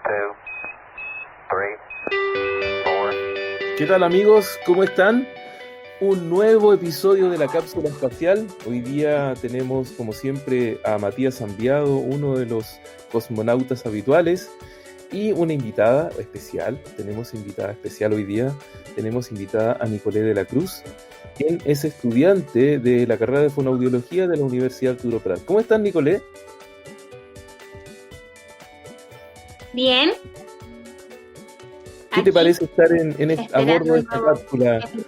two, three, four. ¿Qué tal amigos? ¿Cómo están? Un nuevo episodio de la cápsula espacial. Hoy día tenemos como siempre a Matías Zambiado, uno de los cosmonautas habituales, y una invitada especial. Tenemos invitada especial hoy día. Tenemos invitada a Nicolé de la Cruz, quien es estudiante de la carrera de Fonoaudiología de la Universidad Arturo Prat. ¿Cómo estás, Nicolé? Bien. ¿Qué te Aquí, parece estar a bordo esperando de un esta nuevo cápsula? episodio.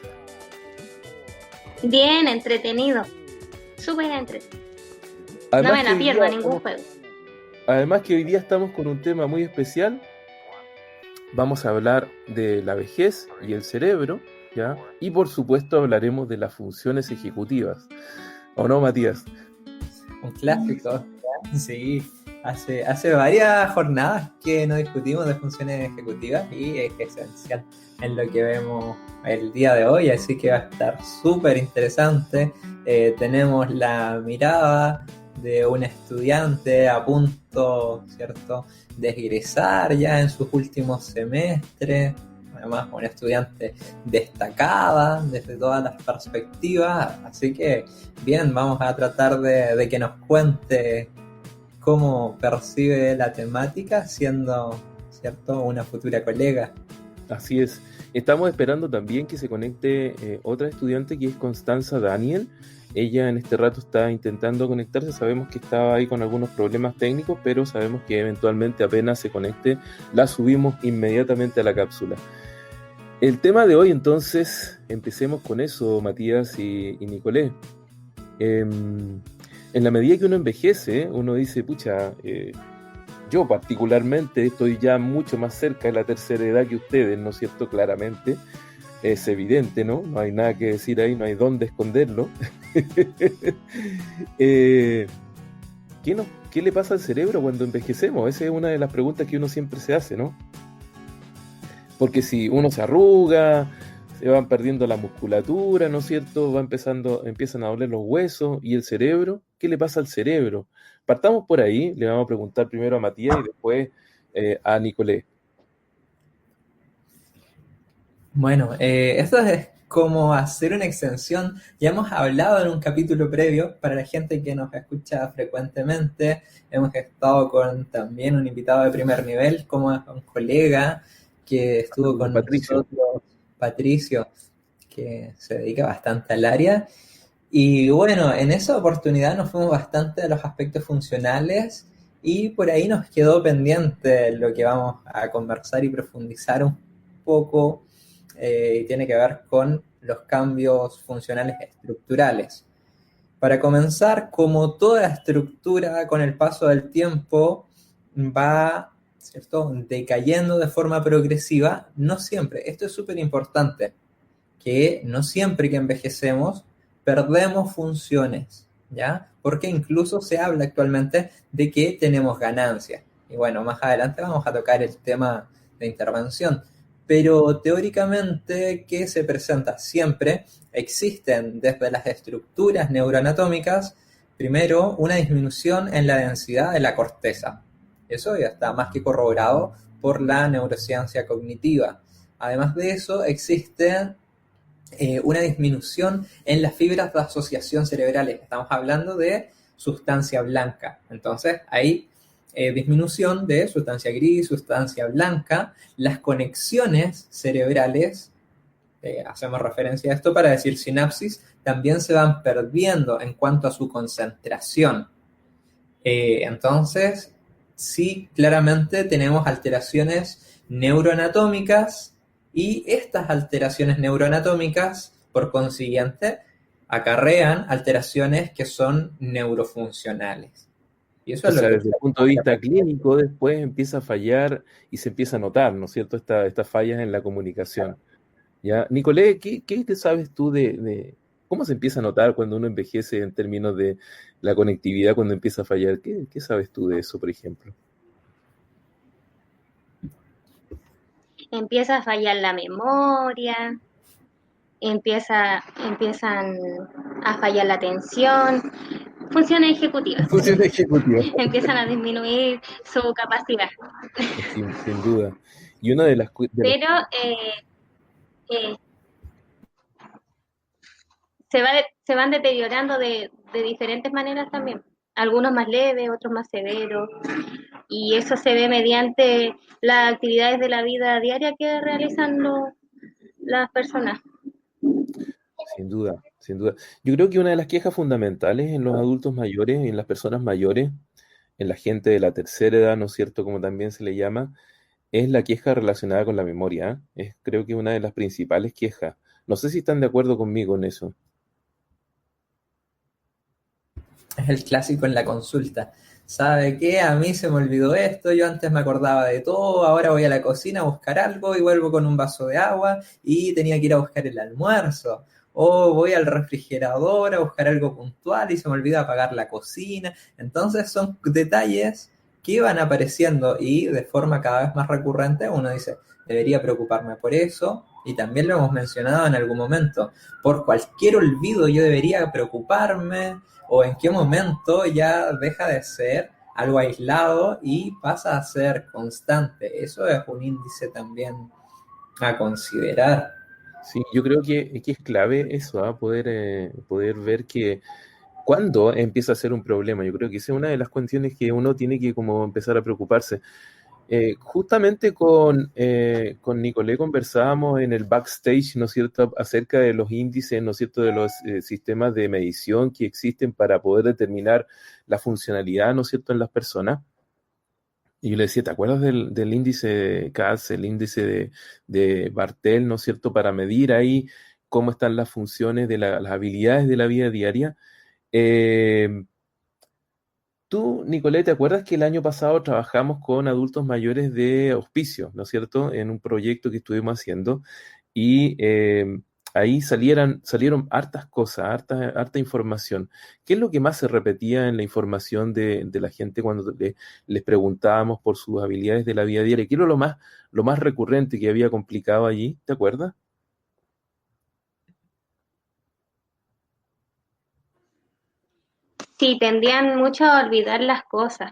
Bien, entretenido. Súper entretenido. No Además me que la hoy pierdo día a ningún juego. Además que hoy día estamos con un tema muy especial. Vamos a hablar de la vejez y el cerebro, ¿ya? Y por supuesto hablaremos de las funciones ejecutivas. ¿O no, Matías? Un clásico, ¿ya? Sí. Hace varias jornadas que no discutimos de funciones ejecutivas y es esencial en lo que vemos el día de hoy, así que va a estar súper interesante. Tenemos la mirada de un estudiante a punto, ¿cierto?, de egresar ya en sus últimos semestres, además una estudiante destacada desde todas las perspectivas, así que bien, vamos a tratar de que nos cuente cómo percibe la temática siendo, ¿cierto?, una futura colega. Así es. Estamos esperando también que se conecte otra estudiante que es Constanza Daniel. Ella en este rato está intentando conectarse. Sabemos que estaba ahí con algunos problemas técnicos, pero sabemos que eventualmente apenas se conecte, la subimos inmediatamente a la cápsula. El tema de hoy, entonces, empecemos con eso, Matías y Nicolé. En la medida que uno envejece, uno dice, pucha, yo particularmente estoy ya mucho más cerca de la tercera edad que ustedes, ¿no es cierto? Claramente, es evidente, ¿no? No hay nada que decir ahí, no hay dónde esconderlo. ¿Qué le pasa al cerebro cuando envejecemos? Esa es una de las preguntas que uno siempre se hace, ¿no? Porque si uno se arruga, se van perdiendo la musculatura, ¿no es cierto? Empiezan a doler los huesos. ¿Y el cerebro? ¿Qué le pasa al cerebro? Partamos por ahí, le vamos a preguntar primero a Matías y después a Nicolé. Bueno, esto es como hacer una extensión. Ya hemos hablado en un capítulo previo, para la gente que nos escucha frecuentemente, hemos estado con también un invitado de primer nivel, como un colega que estuvo con Patricio. nosotros, Patricio, que se dedica bastante al área. Y bueno, en esa oportunidad nos fuimos bastante a los aspectos funcionales y por ahí nos quedó pendiente lo que vamos a conversar y profundizar un poco, y tiene que ver con los cambios funcionales estructurales. Para comenzar, como toda estructura con el paso del tiempo va, ¿cierto?, decayendo de forma progresiva, no siempre, esto es súper importante, que no siempre que envejecemos perdemos funciones, ¿ya? Porque incluso se habla actualmente de que tenemos ganancias. Y bueno, más adelante vamos a tocar el tema de intervención. Pero teóricamente, ¿qué se presenta? Siempre existen desde las estructuras neuroanatómicas, primero, una disminución en la densidad de la corteza. Eso ya está más que corroborado por la neurociencia cognitiva. Además de eso, existe una disminución en las fibras de asociación cerebrales. Estamos hablando de sustancia blanca. Entonces, hay disminución de sustancia gris, sustancia blanca. Las conexiones cerebrales, hacemos referencia a esto para decir sinapsis, también se van perdiendo en cuanto a su concentración. Entonces, sí, claramente tenemos alteraciones neuroanatómicas y estas alteraciones neuroanatómicas, por consiguiente, acarrean alteraciones que son neurofuncionales. Y eso O es lo sea, que... desde el punto de vista clínico, después empieza a fallar y se empieza a notar, ¿no es cierto?, estas fallas en la comunicación. ¿Ya? Nicolé, ¿qué sabes tú de cómo se empieza a notar cuando uno envejece en términos de la conectividad, cuando empieza a fallar? ¿Qué sabes tú de eso, por ejemplo? Empieza a fallar la memoria, empiezan a fallar la atención, funciones ejecutivas. Función ejecutiva. Empiezan a disminuir su capacidad. Sin duda. Y una de las... Pero se van deteriorando de diferentes maneras también. Algunos más leves, otros más severos. Y eso se ve mediante las actividades de la vida diaria que realizan las personas. Sin duda, sin duda. Yo creo que una de las quejas fundamentales en los adultos mayores, en las personas mayores, en la gente de la tercera edad, ¿no es cierto?, como también se le llama, es la queja relacionada con la memoria. Es, creo que una de las principales quejas. No sé si están de acuerdo conmigo en eso. Es el clásico en la consulta. ¿Sabe qué? A mí se me olvidó esto, yo antes me acordaba de todo, ahora voy a la cocina a buscar algo y vuelvo con un vaso de agua y tenía que ir a buscar el almuerzo. O voy al refrigerador a buscar algo puntual y se me olvida apagar la cocina. Entonces son detalles que van apareciendo y de forma cada vez más recurrente uno dice, debería preocuparme por eso. Y también lo hemos mencionado en algún momento, por cualquier olvido yo debería preocuparme, o en qué momento ya deja de ser algo aislado y pasa a ser constante. Eso es un índice también a considerar. Sí, yo creo que es clave eso, poder ver que cuándo empieza a ser un problema. Yo creo que esa es una de las cuestiones que uno tiene que como empezar a preocuparse. Justamente con Nicolé conversábamos en el backstage, ¿no es cierto?, acerca de los índices, ¿no es cierto?, de los sistemas de medición que existen para poder determinar la funcionalidad, ¿no es cierto?, en las personas. Y yo le decía, ¿te acuerdas del índice CAS, el índice de Bartel, ¿no es cierto?, para medir ahí cómo están las funciones de las habilidades de la vida diaria? Tú, Nicolás, ¿te acuerdas que el año pasado trabajamos con adultos mayores de hospicio, ¿no es cierto?, en un proyecto que estuvimos haciendo y ahí salieron hartas cosas, harta información. ¿Qué es lo que más se repetía en la información de la gente cuando les preguntábamos por sus habilidades de la vida diaria? ¿Qué era lo más recurrente que había complicado allí? ¿Te acuerdas? Sí, tendían mucho a olvidar las cosas.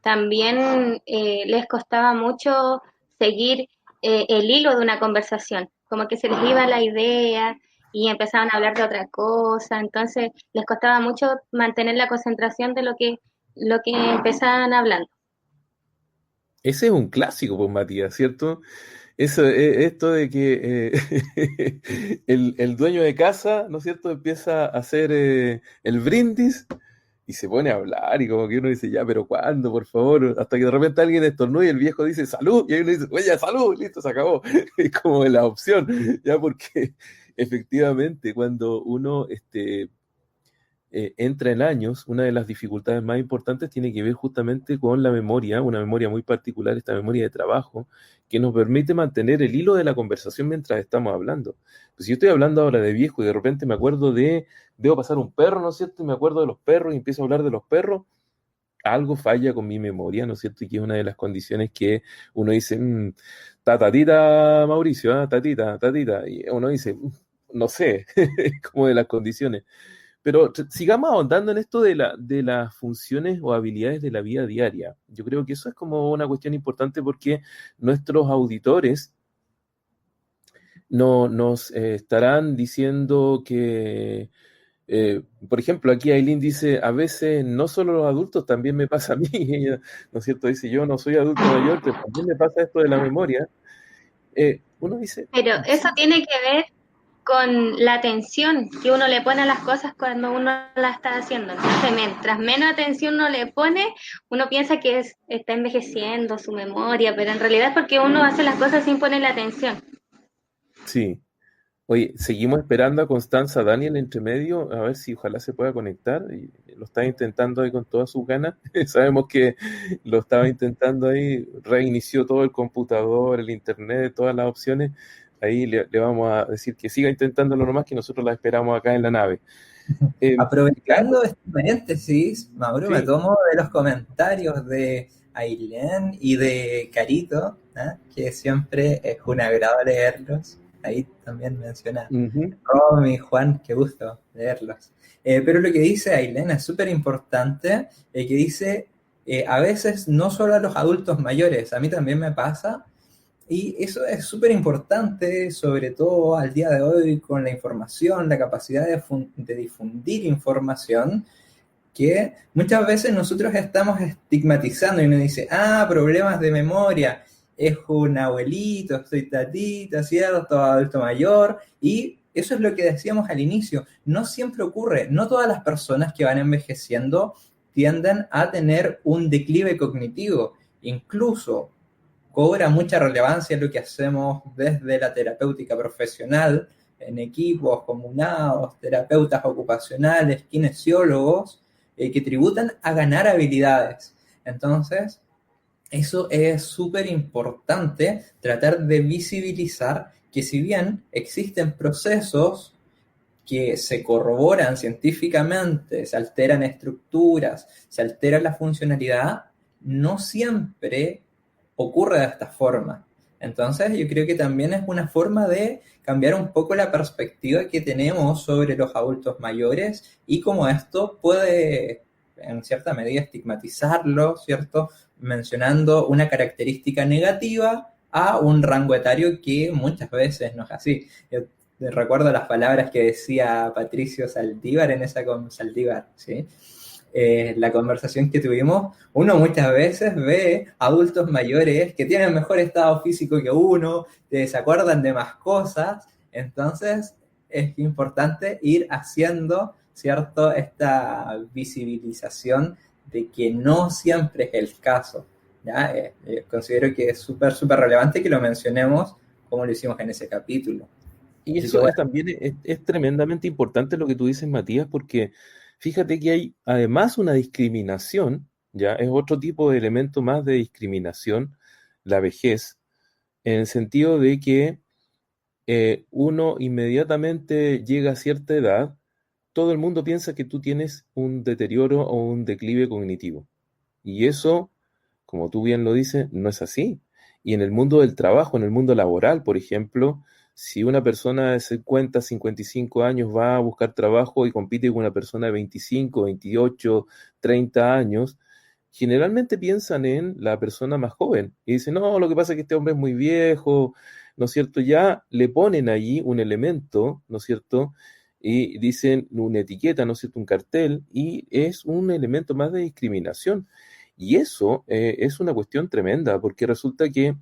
También les costaba mucho seguir el hilo de una conversación, como que se les iba la idea y empezaban a hablar de otra cosa, entonces les costaba mucho mantener la concentración de lo que empezaban hablando. Ese es un clásico, pues, Matías, ¿cierto? Eso, esto de que el dueño de casa, ¿no es cierto?, empieza a hacer el brindis y se pone a hablar y como que uno dice, ya, pero ¿cuándo, por favor? Hasta que de repente alguien estornuda y el viejo dice, salud, y ahí uno dice, oye, salud, listo, se acabó. Es como la opción, ya, porque efectivamente cuando uno entra en años, una de las dificultades más importantes tiene que ver justamente con la memoria, una memoria muy particular, esta memoria de trabajo, que nos permite mantener el hilo de la conversación mientras estamos hablando. Pues si yo estoy hablando ahora de viejo y de repente me acuerdo veo pasar un perro, ¿no es cierto? Y me acuerdo de los perros y empiezo a hablar de los perros, algo falla con mi memoria, ¿no es cierto? Y que es una de las condiciones que uno dice, tatita Mauricio, tatita, y uno dice, no sé, como de las condiciones. Pero sigamos ahondando en esto de las funciones o habilidades de la vida diaria. Yo creo que eso es como una cuestión importante porque nuestros auditores nos estarán diciendo que, por ejemplo, aquí Aileen dice, a veces no solo los adultos, también me pasa a mí. Ella, ¿no es cierto? Dice, yo no soy adulto mayor, pero también me pasa esto de la memoria. Uno dice... Pero eso tiene que ver con la atención que uno le pone a las cosas cuando uno la está haciendo. Entonces, mientras menos atención uno le pone, uno piensa que está envejeciendo su memoria, pero en realidad es porque uno hace las cosas sin ponerle atención. Sí. Oye, seguimos esperando a Constanza Daniel entre medio, a ver si ojalá se pueda conectar. Y lo está intentando ahí con todas sus ganas. Sabemos que lo estaba intentando ahí, reinició todo el computador, el internet, todas las opciones. Ahí le vamos a decir que siga intentándolo nomás, que nosotros la esperamos acá en la nave. Aprovechando este paréntesis, Mauro, Sí. me tomo de los comentarios de Ailén y de Carito, ¿eh? Que siempre es un agrado leerlos. ahí también menciona Ujú. Romy, Juan, qué gusto leerlos. Pero lo que dice Ailén es súper importante, que dice, a veces no solo a los adultos mayores, a mí también me pasa, y eso es súper importante, sobre todo al día de hoy con la información, la capacidad de difundir información, que muchas veces nosotros estamos estigmatizando y uno dice, ah, problemas de memoria, es un abuelito, soy tatita, ¿cierto? Adulto mayor, y eso es lo que decíamos al inicio, no siempre ocurre, no todas las personas que van envejeciendo tienden a tener un declive cognitivo, incluso cobra mucha relevancia lo que hacemos desde la terapéutica profesional, en equipos comunados, terapeutas ocupacionales, kinesiólogos, que tributan a ganar habilidades. Entonces, eso es súper importante, tratar de visibilizar que si bien existen procesos que se corroboran científicamente, se alteran estructuras, se altera la funcionalidad, no siempre ocurre de esta forma. Entonces yo creo que también es una forma de cambiar un poco la perspectiva que tenemos sobre los adultos mayores y cómo esto puede en cierta medida estigmatizarlo, ¿cierto? Mencionando una característica negativa a un rango etario que muchas veces no es así. Yo recuerdo las palabras que decía Patricio Saldívar en esa con Saldívar, ¿sí? La conversación que tuvimos, uno muchas veces ve adultos mayores que tienen mejor estado físico que uno, que se acuerdan de más cosas, entonces es importante ir haciendo, ¿cierto?, esta visibilización de que no siempre es el caso, ¿ya? Considero que es súper, súper relevante que lo mencionemos como lo hicimos en ese capítulo. Y Así que eso es bueno, también es tremendamente importante lo que tú dices, Matías, porque fíjate que hay además una discriminación, ya es otro tipo de elemento más de discriminación, la vejez, en el sentido de que uno inmediatamente llega a cierta edad, todo el mundo piensa que tú tienes un deterioro o un declive cognitivo. Y eso, como tú bien lo dices, no es así. Y en el mundo del trabajo, en el mundo laboral, por ejemplo, si una persona de 50, 55 años va a buscar trabajo y compite con una persona de 25, 28, 30 años, generalmente piensan en la persona más joven y dicen, no, lo que pasa es que este hombre es muy viejo, ¿no es cierto? Ya le ponen allí un elemento, ¿no es cierto? Y dicen una etiqueta, ¿no es cierto? Un cartel, y es un elemento más de discriminación. Y eso es una cuestión tremenda, porque resulta que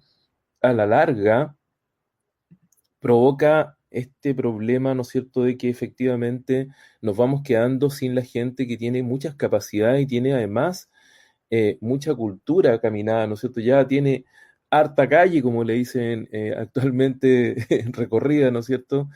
a la larga provoca este problema, ¿no es cierto?, de que efectivamente nos vamos quedando sin la gente que tiene muchas capacidades y tiene además mucha cultura caminada, ¿no es cierto? Ya tiene harta calle, como le dicen actualmente, recorrida, ¿no es cierto?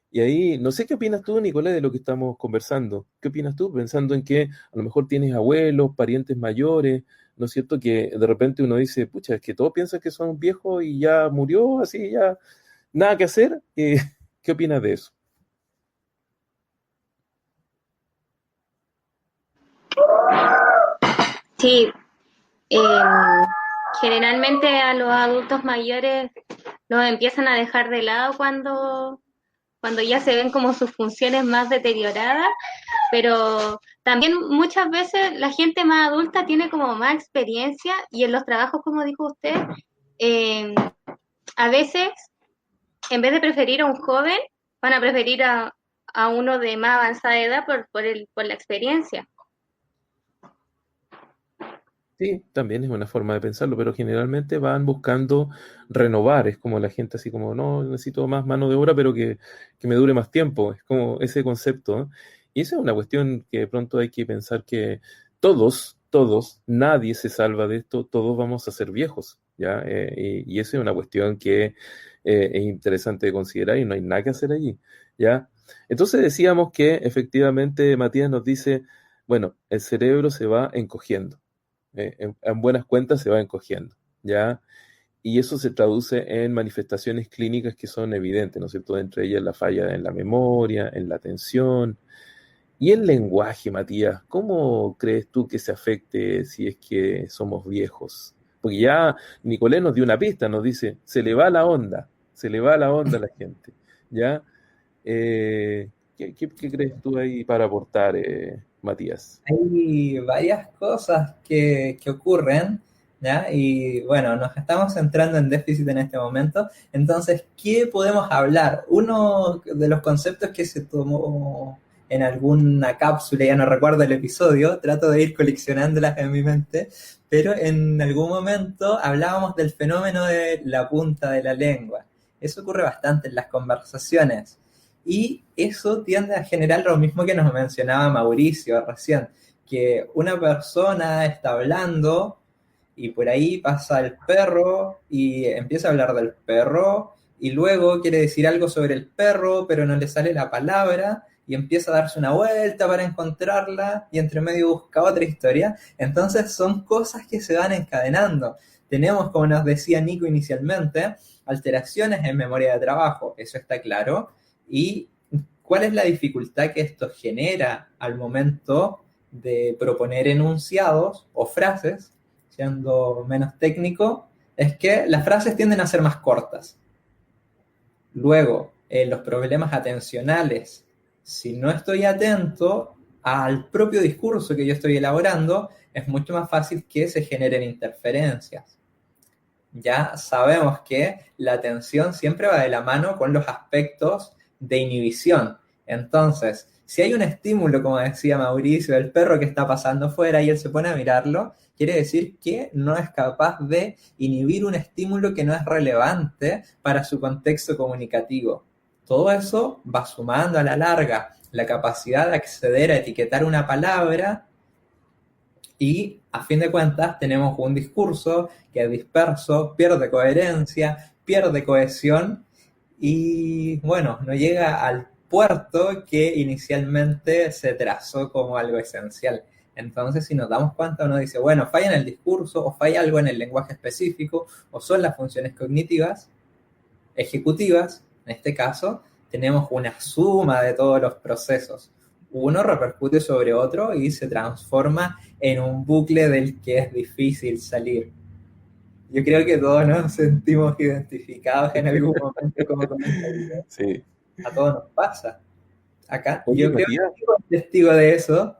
Y ahí, no sé qué opinas tú, Nicolás, de lo que estamos conversando. ¿Qué opinas tú? Pensando en que a lo mejor tienes abuelos, parientes mayores, ¿no es cierto? Que de repente uno dice, pucha, es que todos piensan que son viejos y ya murió, así, ya nada que hacer. ¿Qué opinas de eso? Sí, generalmente a los adultos mayores los empiezan a dejar de lado cuando ya se ven como sus funciones más deterioradas, pero también muchas veces la gente más adulta tiene como más experiencia y en los trabajos, como dijo usted, eh, a veces en vez de preferir a un joven, van a preferir a uno de más avanzada edad por la experiencia. Sí, también es una forma de pensarlo, pero generalmente van buscando renovar, es como la gente así como, no, necesito más mano de obra, pero que me dure más tiempo, es como ese concepto, ¿no? Y esa es una cuestión que de pronto hay que pensar que todos, nadie se salva de esto, todos vamos a ser viejos, ¿ya? Y esa es una cuestión que es interesante de considerar y no hay nada que hacer allí, ¿ya? Entonces decíamos que efectivamente Matías nos dice, bueno, el cerebro se va encogiendo en buenas cuentas se va encogiendo, ¿ya? Y eso se traduce en manifestaciones clínicas que son evidentes, ¿no es cierto? Entre ellas la falla en la memoria, en la atención. Y el lenguaje, Matías, ¿cómo crees tú que se afecte si es que somos viejos? Porque ya Nicolás nos dio una pista, nos dice, se le va la onda, se le va la onda a la gente, ¿ya? ¿Qué crees tú ahí para aportar, Matías? Hay varias cosas que ocurren, ¿ya? Y bueno, nos estamos centrando en déficit en este momento. Entonces, ¿qué podemos hablar? Uno de los conceptos que se tomó en alguna cápsula, ya no recuerdo el episodio, trato de ir coleccionándolas en mi mente, pero en algún momento hablábamos del fenómeno de la punta de la lengua. Eso ocurre bastante en las conversaciones. Y eso tiende a generar lo mismo que nos mencionaba Mauricio recién, que una persona está hablando y por ahí pasa el perro y empieza a hablar del perro y luego quiere decir algo sobre el perro, pero no le sale la palabra y empieza a darse una vuelta para encontrarla y entre medio busca otra historia. Entonces son cosas que se van encadenando. Tenemos, como nos decía Nico inicialmente, alteraciones en memoria de trabajo, eso está claro. ¿Y cuál es la dificultad que esto genera al momento de proponer enunciados o frases, siendo menos técnico? Es que las frases tienden a ser más cortas. Luego, los problemas atencionales, si no estoy atento al propio discurso que yo estoy elaborando, es mucho más fácil que se generen interferencias. Ya sabemos que la atención siempre va de la mano con los aspectos de inhibición. Entonces, si hay un estímulo, como decía Mauricio, del perro que está pasando fuera y él se pone a mirarlo, quiere decir que no es capaz de inhibir un estímulo que no es relevante para su contexto comunicativo. Todo eso va sumando a la larga la capacidad de acceder a etiquetar una palabra y, a fin de cuentas, tenemos un discurso que es disperso, pierde coherencia, pierde cohesión y, bueno, no llega al puerto que inicialmente se trazó como algo esencial. Entonces, si nos damos cuenta, uno dice, bueno, falla en el discurso, o falla algo en el lenguaje específico, o son las funciones cognitivas, ejecutivas, en este caso, tenemos una suma de todos los procesos. Uno repercute sobre otro y se transforma en un bucle del que es difícil salir. Yo creo que todos nos sentimos identificados en algún momento como comentarios. Sí. A todos nos pasa. Acá, Oye, yo creo Matías, que soy testigo de eso.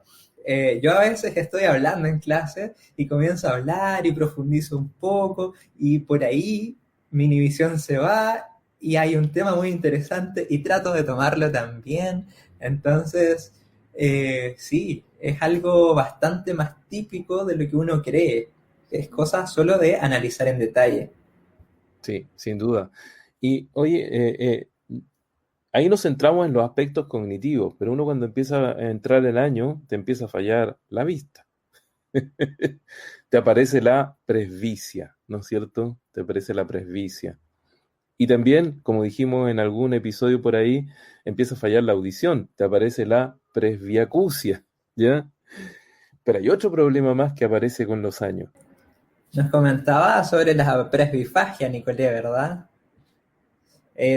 Yo a veces estoy hablando en clase y comienzo a hablar y profundizo un poco y por ahí mi inhibición se va y hay un tema muy interesante y trato de tomarlo también. Entonces, sí, es algo bastante más típico de lo que uno cree. Es cosa solo de analizar en detalle. sí, sin duda. Y oye, ahí nos centramos en los aspectos cognitivos, pero uno cuando empieza a entrar el año, te empieza a fallar la vista. Te aparece la presbicia, ¿no es cierto? Te aparece la presbicia. Y también, como dijimos en algún episodio por ahí, empieza a fallar la audición, te aparece la presbiacusia, ¿ya? Pero hay otro problema más que aparece con los años. Nos comentaba sobre la presbifagia, Nicolé, ¿verdad?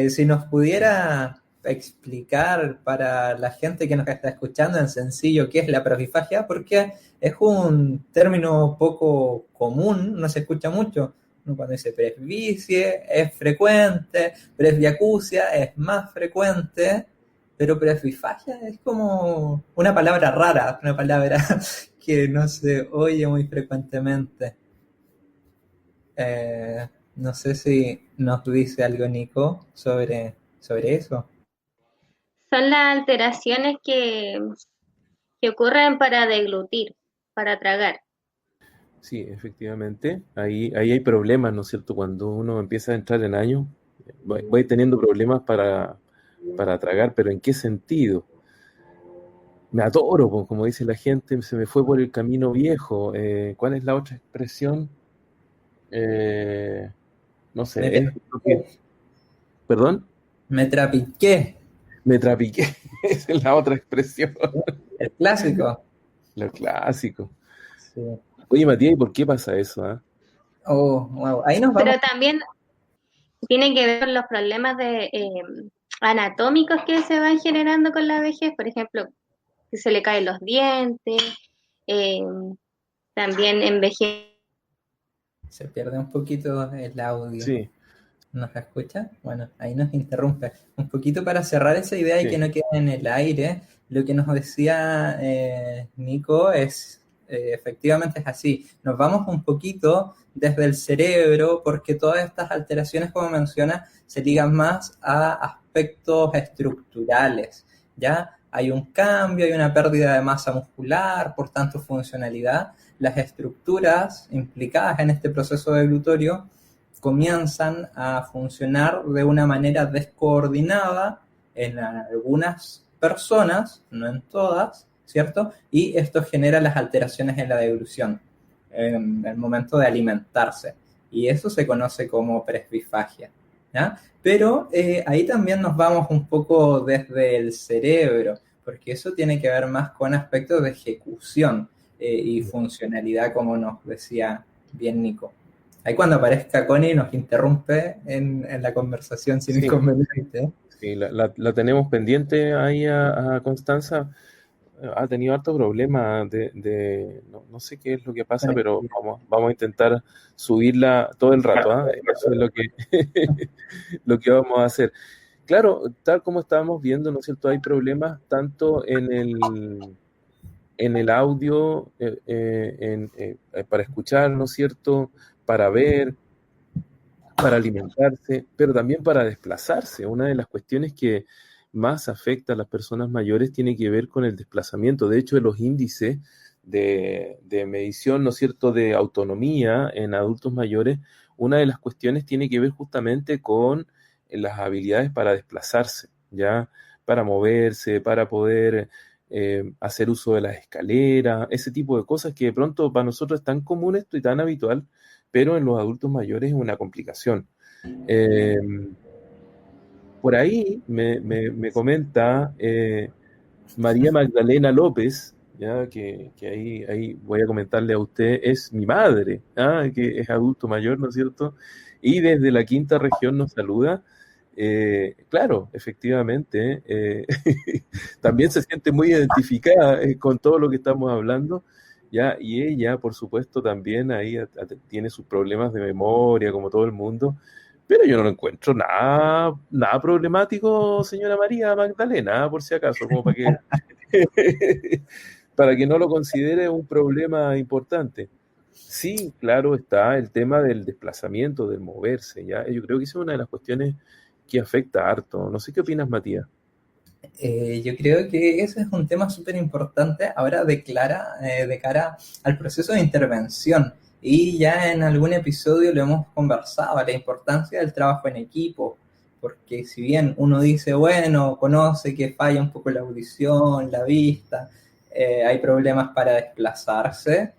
Si nos pudiera explicar para la gente que nos está escuchando en sencillo qué es la presbifagia, porque es un término poco común, no se escucha mucho. Cuando dice presbicie es frecuente, presbiacusia es más frecuente, pero presbifagia es como una palabra rara, una palabra que no se oye muy frecuentemente. No sé si nos dice algo, Nico, sobre eso. Son las alteraciones que ocurren para deglutir, para tragar. Sí, efectivamente, ahí hay problemas, ¿no es cierto? Cuando uno empieza a entrar en años, voy teniendo problemas para tragar, pero ¿en qué sentido? Me atoro, pues, como dice la gente, se me fue por el camino viejo. ¿Cuál es la otra expresión? No sé, ¿Perdón? Me trapiqué, Me trapiqué, esa es la otra expresión, el clásico. lo clásico. Sí. Oye, Matías, ¿y por qué pasa eso? Oh, wow. Ahí nos vamos. Pero también tiene que ver con los problemas anatómicos que se van generando con la vejez, por ejemplo, que se le caen los dientes, eh, también envejece. Se pierde un poquito el audio. Sí, ¿Nos escucha? Bueno, ahí nos interrumpe. Un poquito para cerrar esa idea y que Sí, no quede en el aire, lo que nos decía Nico es, efectivamente es así. Nos vamos un poquito desde el cerebro porque todas estas alteraciones, como menciona, se ligan más a aspectos estructurales, ¿ya? Hay un cambio, hay una pérdida de masa muscular, por tanto funcionalidad. Las estructuras implicadas en este proceso deglutorio comienzan a funcionar de una manera descoordinada en algunas personas, no en todas, ¿cierto? Y esto genera las alteraciones en la deglución, en el momento de alimentarse. Y eso se conoce como presbifagia, ¿ya? Pero ahí también nos vamos un poco desde el cerebro, porque eso tiene que ver más con aspectos de ejecución y funcionalidad, como nos decía bien Nico. Ahí cuando aparezca Connie nos interrumpe en la conversación sin sí, inconveniente. sí, la tenemos pendiente ahí a Constanza. Ha tenido harto problema no, no sé qué es lo que pasa, pero Conectividad. vamos a intentar subirla todo el rato, ¿ah? Eso es lo que, lo que vamos a hacer. Claro, tal como estábamos viendo, ¿no es cierto? Hay problemas tanto en el audio, para escuchar, ¿no es cierto? Para ver, para alimentarse, pero también para desplazarse. Una de las cuestiones que más afecta a las personas mayores tiene que ver con el desplazamiento. De hecho, los índices de medición, ¿no es cierto?, de autonomía en adultos mayores, una de las cuestiones tiene que ver justamente con las habilidades para desplazarse, ¿ya? Para moverse, para poder hacer uso de las escaleras, ese tipo de cosas que de pronto para nosotros es tan común esto y tan habitual, pero en los adultos mayores es una complicación. Eh, por ahí me comenta María Magdalena López, ya que ahí voy a comentarle a usted, es mi madre, ¿ah? Que es adulto mayor, ¿no es cierto? Y desde la quinta región nos saluda. Claro, efectivamente, también se siente muy identificada con todo lo que estamos hablando, ¿ya? Y ella, por supuesto, también ahí tiene sus problemas de memoria, como todo el mundo, pero yo no lo encuentro nada problemático, señora María Magdalena, por si acaso, como para que, para que no lo considere un problema importante. Sí, claro, está el tema del desplazamiento, del moverse, ¿ya? Yo creo que esa es una de las cuestiones que afecta harto. No sé qué opinas, Matías. Yo creo que ese es un tema súper importante ahora de cara al proceso de intervención. Y ya en algún episodio lo hemos conversado, la importancia del trabajo en equipo. Porque si bien uno dice, bueno, conoce que falla un poco la audición, la vista, hay problemas para desplazarse,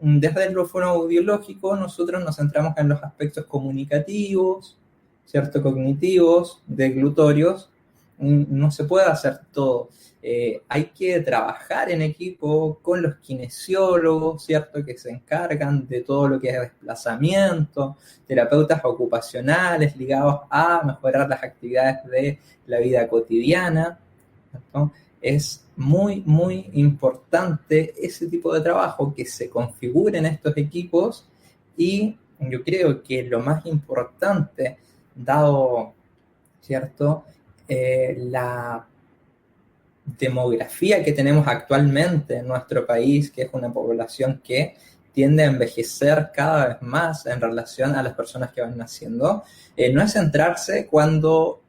desde el fonoaudiológico nosotros nos centramos en los aspectos comunicativos, ¿cierto? Cognitivos, deglutorios. No se puede hacer todo. Hay que trabajar en equipo con los kinesiólogos, ¿cierto? Que se encargan de todo lo que es desplazamiento, terapeutas ocupacionales ligados a mejorar las actividades de la vida cotidiana, ¿cierto? Es muy, muy importante ese tipo de trabajo, que se configuren estos equipos, y yo creo que lo más importante, dado, ¿cierto?, la demografía que tenemos actualmente en nuestro país, que es una población que tiende a envejecer cada vez más en relación a las personas que van naciendo, no es centrarse cuando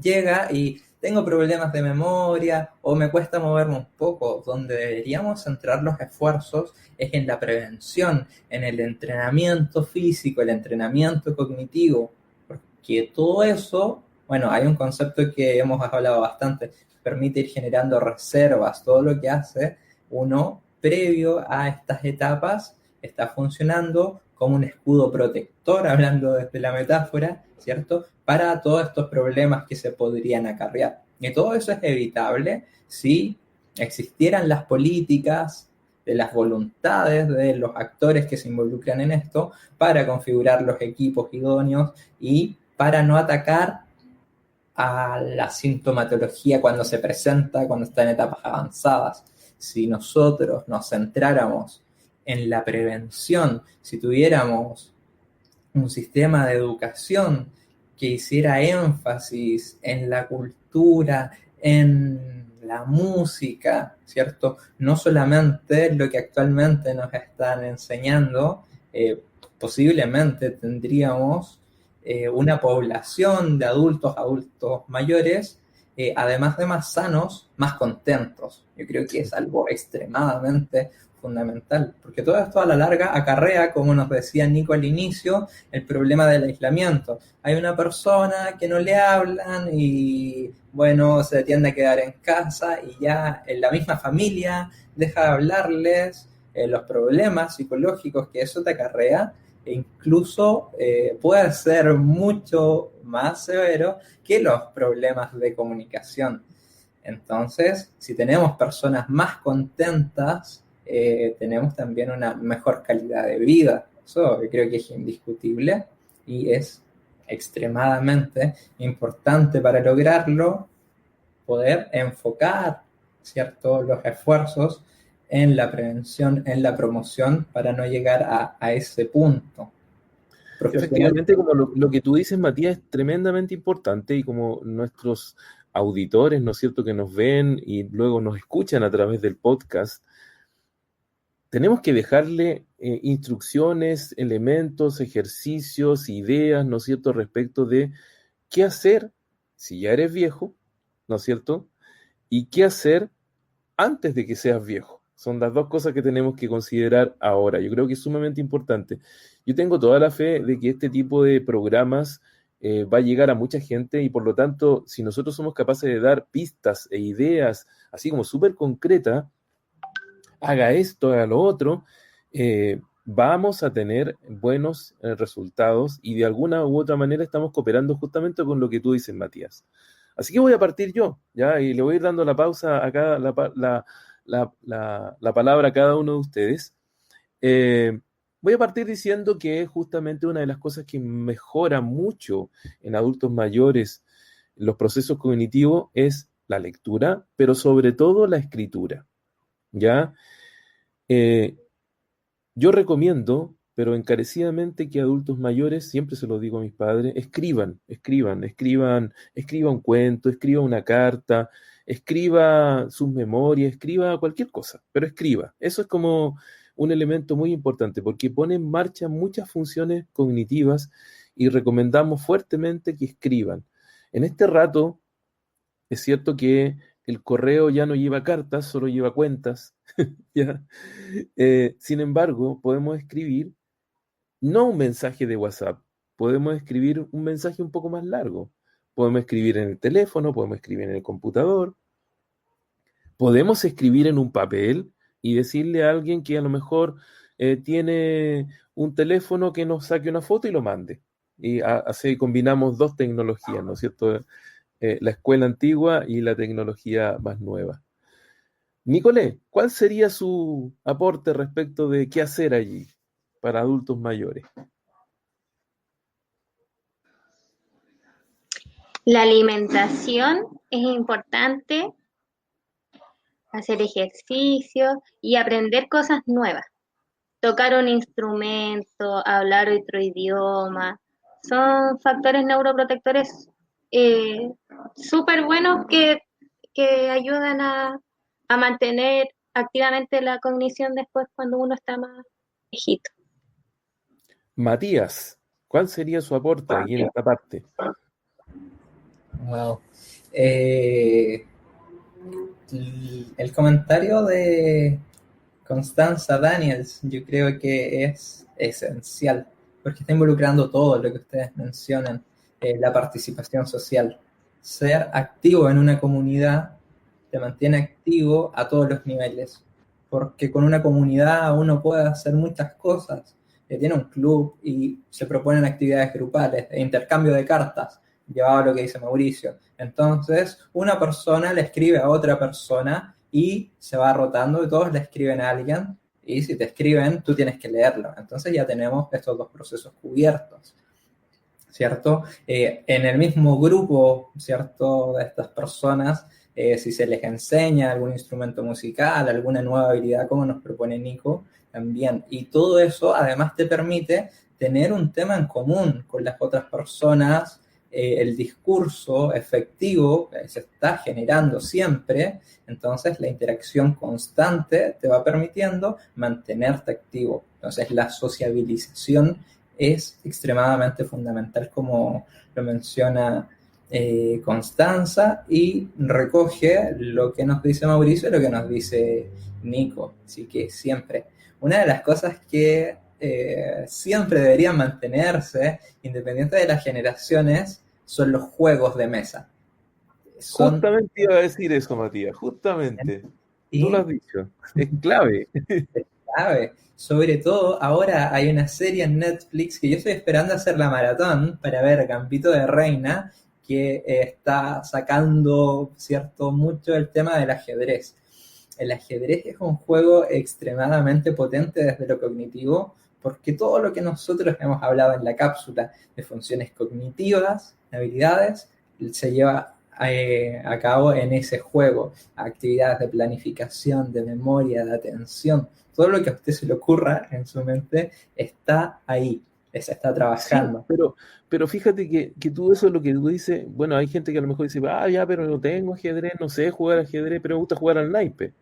llega y tengo problemas de memoria o me cuesta moverme un poco. Donde deberíamos centrar los esfuerzos es en la prevención, en el entrenamiento físico, el entrenamiento cognitivo, porque todo eso, bueno, hay un concepto que hemos hablado bastante, permite ir generando reservas. Todo lo que hace uno previo a estas etapas está funcionando como un escudo protector, hablando desde la metáfora, ¿cierto?, para todos estos problemas que se podrían acarrear. Y todo eso es evitable si existieran las políticas, de las voluntades de los actores que se involucran en esto, para configurar los equipos idóneos y para no atacar a la sintomatología cuando se presenta, cuando está en etapas avanzadas. Si nosotros nos centráramos en la prevención, si tuviéramos un sistema de educación que hiciera énfasis en la cultura, en la música, ¿cierto? No solamente lo que actualmente nos están enseñando, posiblemente tendríamos una población de adultos mayores, además de más sanos, más contentos. Yo creo que es algo extremadamente fundamental, porque todo esto a la larga acarrea, como nos decía Nico al inicio, el problema del aislamiento. Hay una persona que no le hablan y, bueno, se tiende a quedar en casa y ya en la misma familia deja de hablarles, los problemas psicológicos que eso te acarrea, e incluso puede ser mucho más severo que los problemas de comunicación. Entonces, si tenemos personas más contentas, tenemos también una mejor calidad de vida. Eso yo creo que es indiscutible y es extremadamente importante para lograrlo, poder enfocar, ¿cierto?, los esfuerzos en la prevención, en la promoción, para no llegar a ese punto. Efectivamente, como lo que tú dices, Matías, es tremendamente importante y como nuestros auditores, ¿no es cierto?, que nos ven y luego nos escuchan a través del podcast, tenemos que dejarle instrucciones, elementos, ejercicios, ideas, ¿no es cierto?, respecto de qué hacer si ya eres viejo, ¿no es cierto?, y qué hacer antes de que seas viejo. Son las dos cosas que tenemos que considerar ahora. Yo creo que es sumamente importante. Yo tengo toda la fe de que este tipo de programas va a llegar a mucha gente y por lo tanto, si nosotros somos capaces de dar pistas e ideas así como súper concretas, haga esto, haga lo otro, vamos a tener buenos resultados y de alguna u otra manera estamos cooperando justamente con lo que tú dices, Matías. Así que voy a partir yo, ¿ya? Y le voy a ir dando la pausa a cada, la palabra a cada uno de ustedes. Voy a partir diciendo que justamente una de las cosas que mejora mucho en adultos mayores los procesos cognitivos es la lectura, pero sobre todo la escritura, ¿ya? Yo recomiendo, pero encarecidamente, que adultos mayores, siempre se lo digo a mis padres, escriba un cuento, escriba una carta, escriba sus memorias, escriba cualquier cosa, pero escriba. Eso es como un elemento muy importante porque pone en marcha muchas funciones cognitivas y recomendamos fuertemente que escriban. En este rato, es cierto que el correo ya no lleva cartas, solo lleva cuentas, ¿ya? Sin embargo, podemos escribir no un mensaje de WhatsApp, podemos escribir un mensaje un poco más largo. Podemos escribir en el teléfono, podemos escribir en el computador, podemos escribir en un papel y decirle a alguien que a lo mejor tiene un teléfono que nos saque una foto y lo mande. Y así combinamos dos tecnologías, ¿no es cierto? La escuela antigua y la tecnología más nueva. Nicolás, ¿cuál sería su aporte respecto de qué hacer allí para adultos mayores? La alimentación es importante, hacer ejercicio y aprender cosas nuevas. Tocar un instrumento, hablar otro idioma, son factores neuroprotectores súper buenos que ayudan a mantener activamente la cognición después cuando uno está más viejito. Matías, ¿cuál sería su aporte aquí en esta parte? Wow. El comentario de Constanza Daniels yo creo que es esencial, porque está involucrando todo lo que ustedes mencionan, la participación social. Ser activo en una comunidad te mantiene activo a todos los niveles, porque con una comunidad uno puede hacer muchas cosas. Tiene un club y se proponen actividades grupales, intercambio de cartas, llevado a lo que dice Mauricio. Entonces, una persona le escribe a otra persona y se va rotando y todos le escriben a alguien, y si te escriben, tú tienes que leerlo. Entonces ya tenemos estos dos procesos cubiertos, ¿cierto? En el mismo grupo, ¿cierto?, de estas personas, si se les enseña algún instrumento musical, alguna nueva habilidad, como nos propone Nico, también. Y todo eso además te permite tener un tema en común con las otras personas, el discurso efectivo se está generando siempre, entonces la interacción constante te va permitiendo mantenerte activo. Entonces la sociabilización es extremadamente fundamental, como lo menciona Constanza, y recoge lo que nos dice Mauricio y lo que nos dice Nico. Así que siempre, una de las cosas que siempre deberían mantenerse, independiente de las generaciones, son los juegos de mesa. Justamente iba a decir eso, Matías, justamente. Tú lo has dicho, es clave. Clave. Sobre todo, ahora hay una serie en Netflix que yo estoy esperando hacer la maratón para ver Gambito de Reina, que está sacando, cierto, mucho el tema del ajedrez. El ajedrez es un juego extremadamente potente desde lo cognitivo, porque todo lo que nosotros hemos hablado en la cápsula de funciones cognitivas, habilidades, se lleva a cabo en ese juego. Actividades de planificación, de memoria, de atención, todo lo que a usted se le ocurra en su mente está ahí, se está trabajando. Sí, pero fíjate que tú eso es lo que tú dices. Bueno, hay gente que a lo mejor dice, ya, pero no tengo ajedrez, no sé jugar ajedrez, pero me gusta jugar al naipe.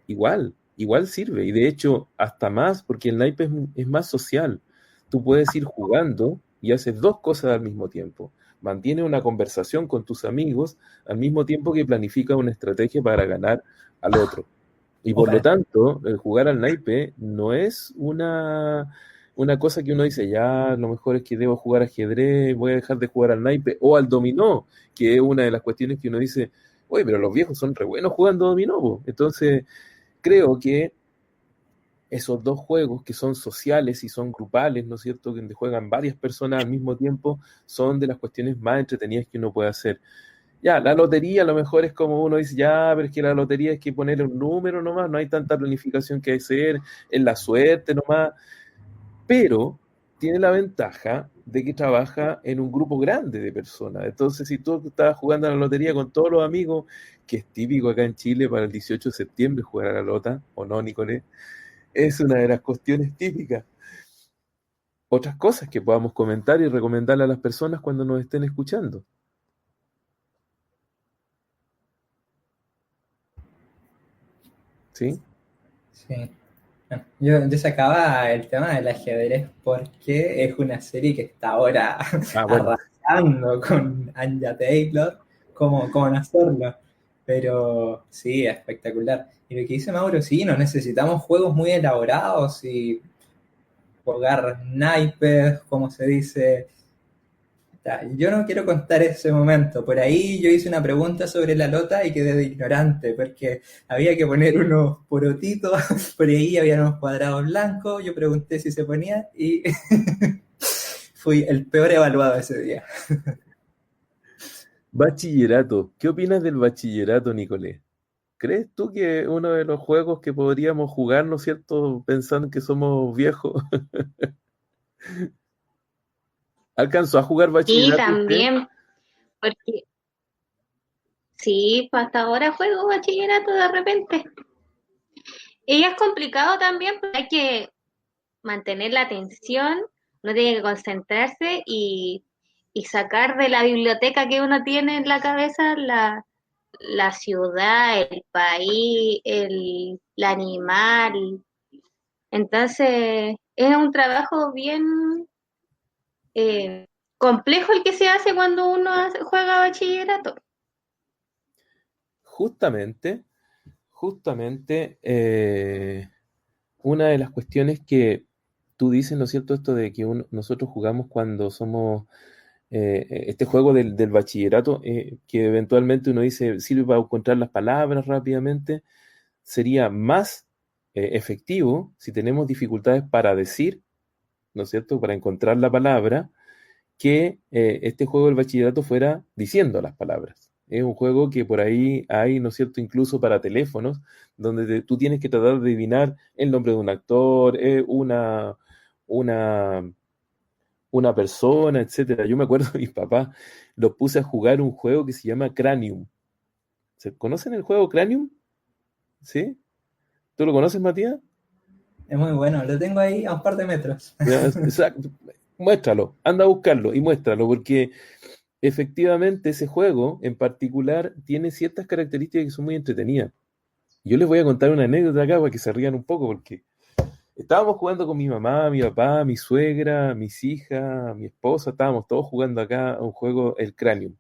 Igual sirve, y de hecho hasta más, porque el naipe es más social. Tú puedes ir jugando y haces dos cosas al mismo tiempo. Mantienes una conversación con tus amigos al mismo tiempo que planificas una estrategia para ganar al otro. Y por lo tanto, el jugar al naipe no es una cosa que uno dice, ya, lo mejor es que debo jugar ajedrez, voy a dejar de jugar al naipe, o al dominó, que es una de las cuestiones que uno dice, oye, pero los viejos son re buenos jugando dominó, po. Entonces, creo que esos dos juegos que son sociales y son grupales, ¿no es cierto?, donde juegan varias personas al mismo tiempo, son de las cuestiones más entretenidas que uno puede hacer. Ya, la lotería a lo mejor es como uno dice, ya, pero es que la lotería es que ponerle un número nomás, no hay tanta planificación que hacer, es la suerte nomás, pero tiene la ventaja de que trabaja en un grupo grande de personas. Entonces, si tú estás jugando a la lotería con todos los amigos, que es típico acá en Chile para el 18 de septiembre jugar a la lota, ¿o no, Nicolás? Es una de las cuestiones típicas. Otras cosas que podamos comentar y recomendarle a las personas cuando nos estén escuchando. ¿Sí? Sí. Yo sacaba el tema del ajedrez porque es una serie que está ahora Bueno. arrasando con Anya Taylor, cómo no hacerlo. Pero sí, espectacular. Y lo que dice Mauro, sí, no necesitamos juegos muy elaborados y jugar naipes, como se dice. Yo no quiero contar ese momento. Por ahí yo hice una pregunta sobre la lota y quedé de ignorante, porque había que poner unos porotitos, por ahí había unos cuadrados blancos, yo pregunté si se ponía y fui el peor evaluado ese día. Bachillerato. ¿Qué opinas del bachillerato, Nicolás? ¿Crees tú que uno de los juegos que podríamos jugar, ¿no es cierto?, pensando que somos viejos? ¿Alcanzó a jugar Sí, bachillerato usted? también, porque sí, pues hasta ahora juego bachillerato de repente. Y es complicado también, porque hay que mantener la atención, uno tiene que concentrarse y sacar de la biblioteca que uno tiene en la cabeza la ciudad, el país, el animal. Entonces, es un trabajo bien complejo el que se hace cuando uno juega bachillerato. Justamente, una de las cuestiones que tú dices, ¿no es cierto?, esto de que nosotros jugamos cuando somos este juego del bachillerato, que eventualmente uno dice sirve para encontrar las palabras rápidamente, sería más efectivo si tenemos dificultades para decir, ¿no es cierto?, para encontrar la palabra, que este juego del bachillerato fuera diciendo las palabras. Es un juego que por ahí hay, ¿no es cierto?, incluso para teléfonos, donde tú tienes que tratar de adivinar el nombre de un actor, una persona, etcétera. Yo me acuerdo de mis papás, los puse a jugar un juego que se llama Cranium. ¿Conocen el juego Cranium? ¿Sí? ¿Tú lo conoces, Matías? Es muy bueno, lo tengo ahí a un par de metros. Exacto. muéstralo, anda a buscarlo y muéstralo, porque efectivamente ese juego en particular tiene ciertas características que son muy entretenidas. Yo les voy a contar una anécdota acá para que se rían un poco, porque estábamos jugando con mi mamá, mi papá, mi suegra, mis hijas, mi esposa, estábamos todos jugando acá a un juego, el Cranium.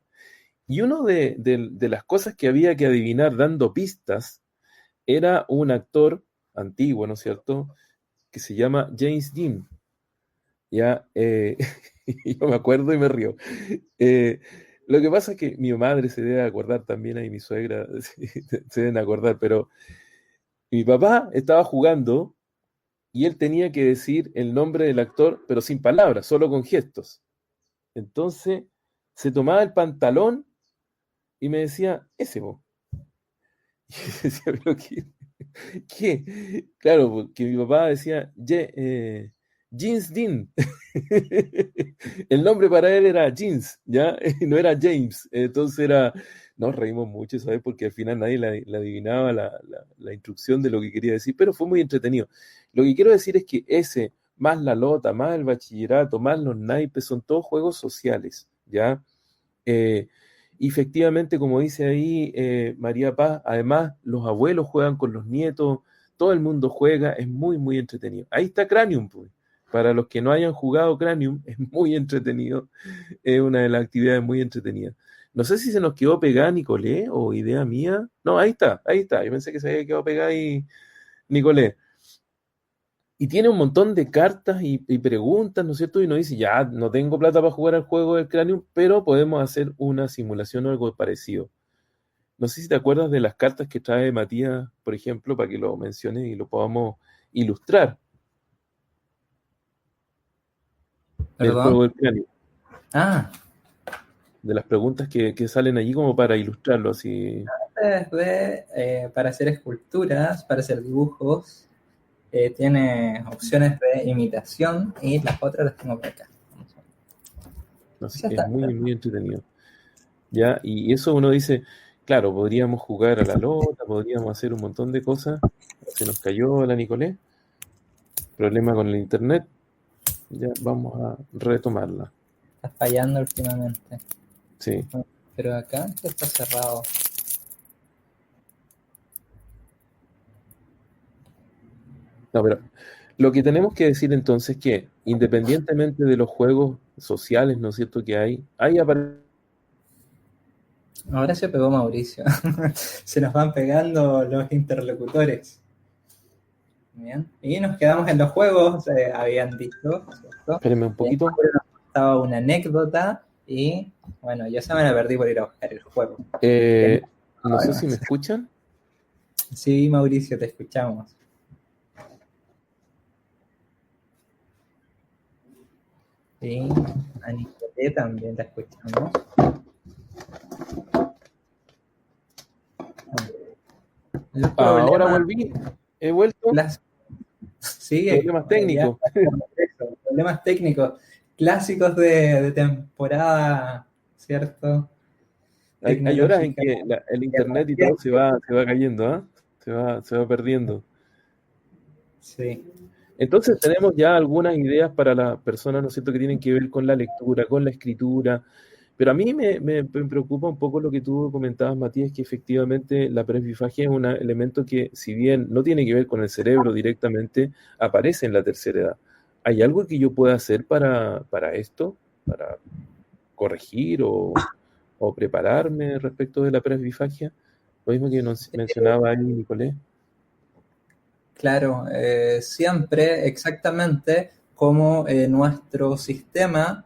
Y una de las cosas que había que adivinar dando pistas era un actor antiguo, ¿no es cierto?, que se llama James Dean. Ya, yo me acuerdo y me río. Lo que pasa es que mi madre se debe acordar también, y mi suegra se deben acordar, pero mi papá estaba jugando y él tenía que decir el nombre del actor, pero sin palabras, solo con gestos. Entonces se tomaba el pantalón y me decía, ese vos. Y yo decía, pero ¿qué? Claro, porque mi papá decía, Jeans Dean. El nombre para él era Jeans, ¿ya? No era James. Entonces nos reímos mucho, ¿sabes? Porque al final nadie la adivinaba la instrucción de lo que quería decir, pero fue muy entretenido. Lo que quiero decir es que ese, más la lota, más el bachillerato, más los naipes, son todos juegos sociales, ¿ya? Y efectivamente, como dice ahí María Paz, además los abuelos juegan con los nietos, todo el mundo juega, es muy, muy entretenido. Ahí está Cranium, pues. Para los que no hayan jugado Cranium, es muy entretenido, es una de las actividades muy entretenidas. No sé si se nos quedó pegada Nicolé o idea mía. No, ahí está. Yo pensé que se había quedado pegada ahí Nicolé. Y tiene un montón de cartas y preguntas, ¿no es cierto? Y nos dice, ya, no tengo plata para jugar al juego del Cranium, pero podemos hacer una simulación o algo parecido. No sé si te acuerdas de las cartas que trae Matías, por ejemplo, para que lo menciones y lo podamos ilustrar. Del juego del Cranium. Ah, De las preguntas que salen allí como para ilustrarlo así. para hacer esculturas, para hacer dibujos, tiene opciones de imitación y las otras las tengo por acá. Así que es muy, muy entretenido. ¿Ya? Y eso uno dice, claro, podríamos jugar a la lota, podríamos hacer un montón de cosas. Se nos cayó la Nicolé. Problema con el internet. Ya vamos a retomarla. Está fallando últimamente. Sí. Pero acá esto está cerrado. No, pero lo que tenemos que decir entonces es que, independientemente de los juegos sociales, ¿no es cierto?, que hay Ahora se pegó Mauricio. Se nos van pegando los interlocutores. Bien. Y nos quedamos en los juegos, habían dicho, ¿cierto? Espérenme un poquito. Estaba una anécdota y, bueno, yo se me la perdí por ir a buscar el juego. No sé si me escuchan. Sí, Mauricio, te escuchamos. Sí, a Nicolé también la escuchamos. Ahora volví, he vuelto. Sí, problemas técnicos. Problemas técnicos clásicos de temporada, ¿cierto? Hay horas en que el internet y todo se va cayendo, ¿eh? Se va perdiendo. Sí. Entonces tenemos ya algunas ideas para las personas, ¿no es cierto?, que tienen que ver con la lectura, con la escritura, pero a mí me preocupa un poco lo que tú comentabas, Matías, que efectivamente la presbifagia es un elemento que, si bien no tiene que ver con el cerebro directamente, aparece en la tercera edad. ¿Hay algo que yo pueda hacer para esto? ¿Para corregir o prepararme respecto de la presbifagia? Lo mismo que nos mencionaba ahí Nicolás. Claro, siempre exactamente como nuestro sistema,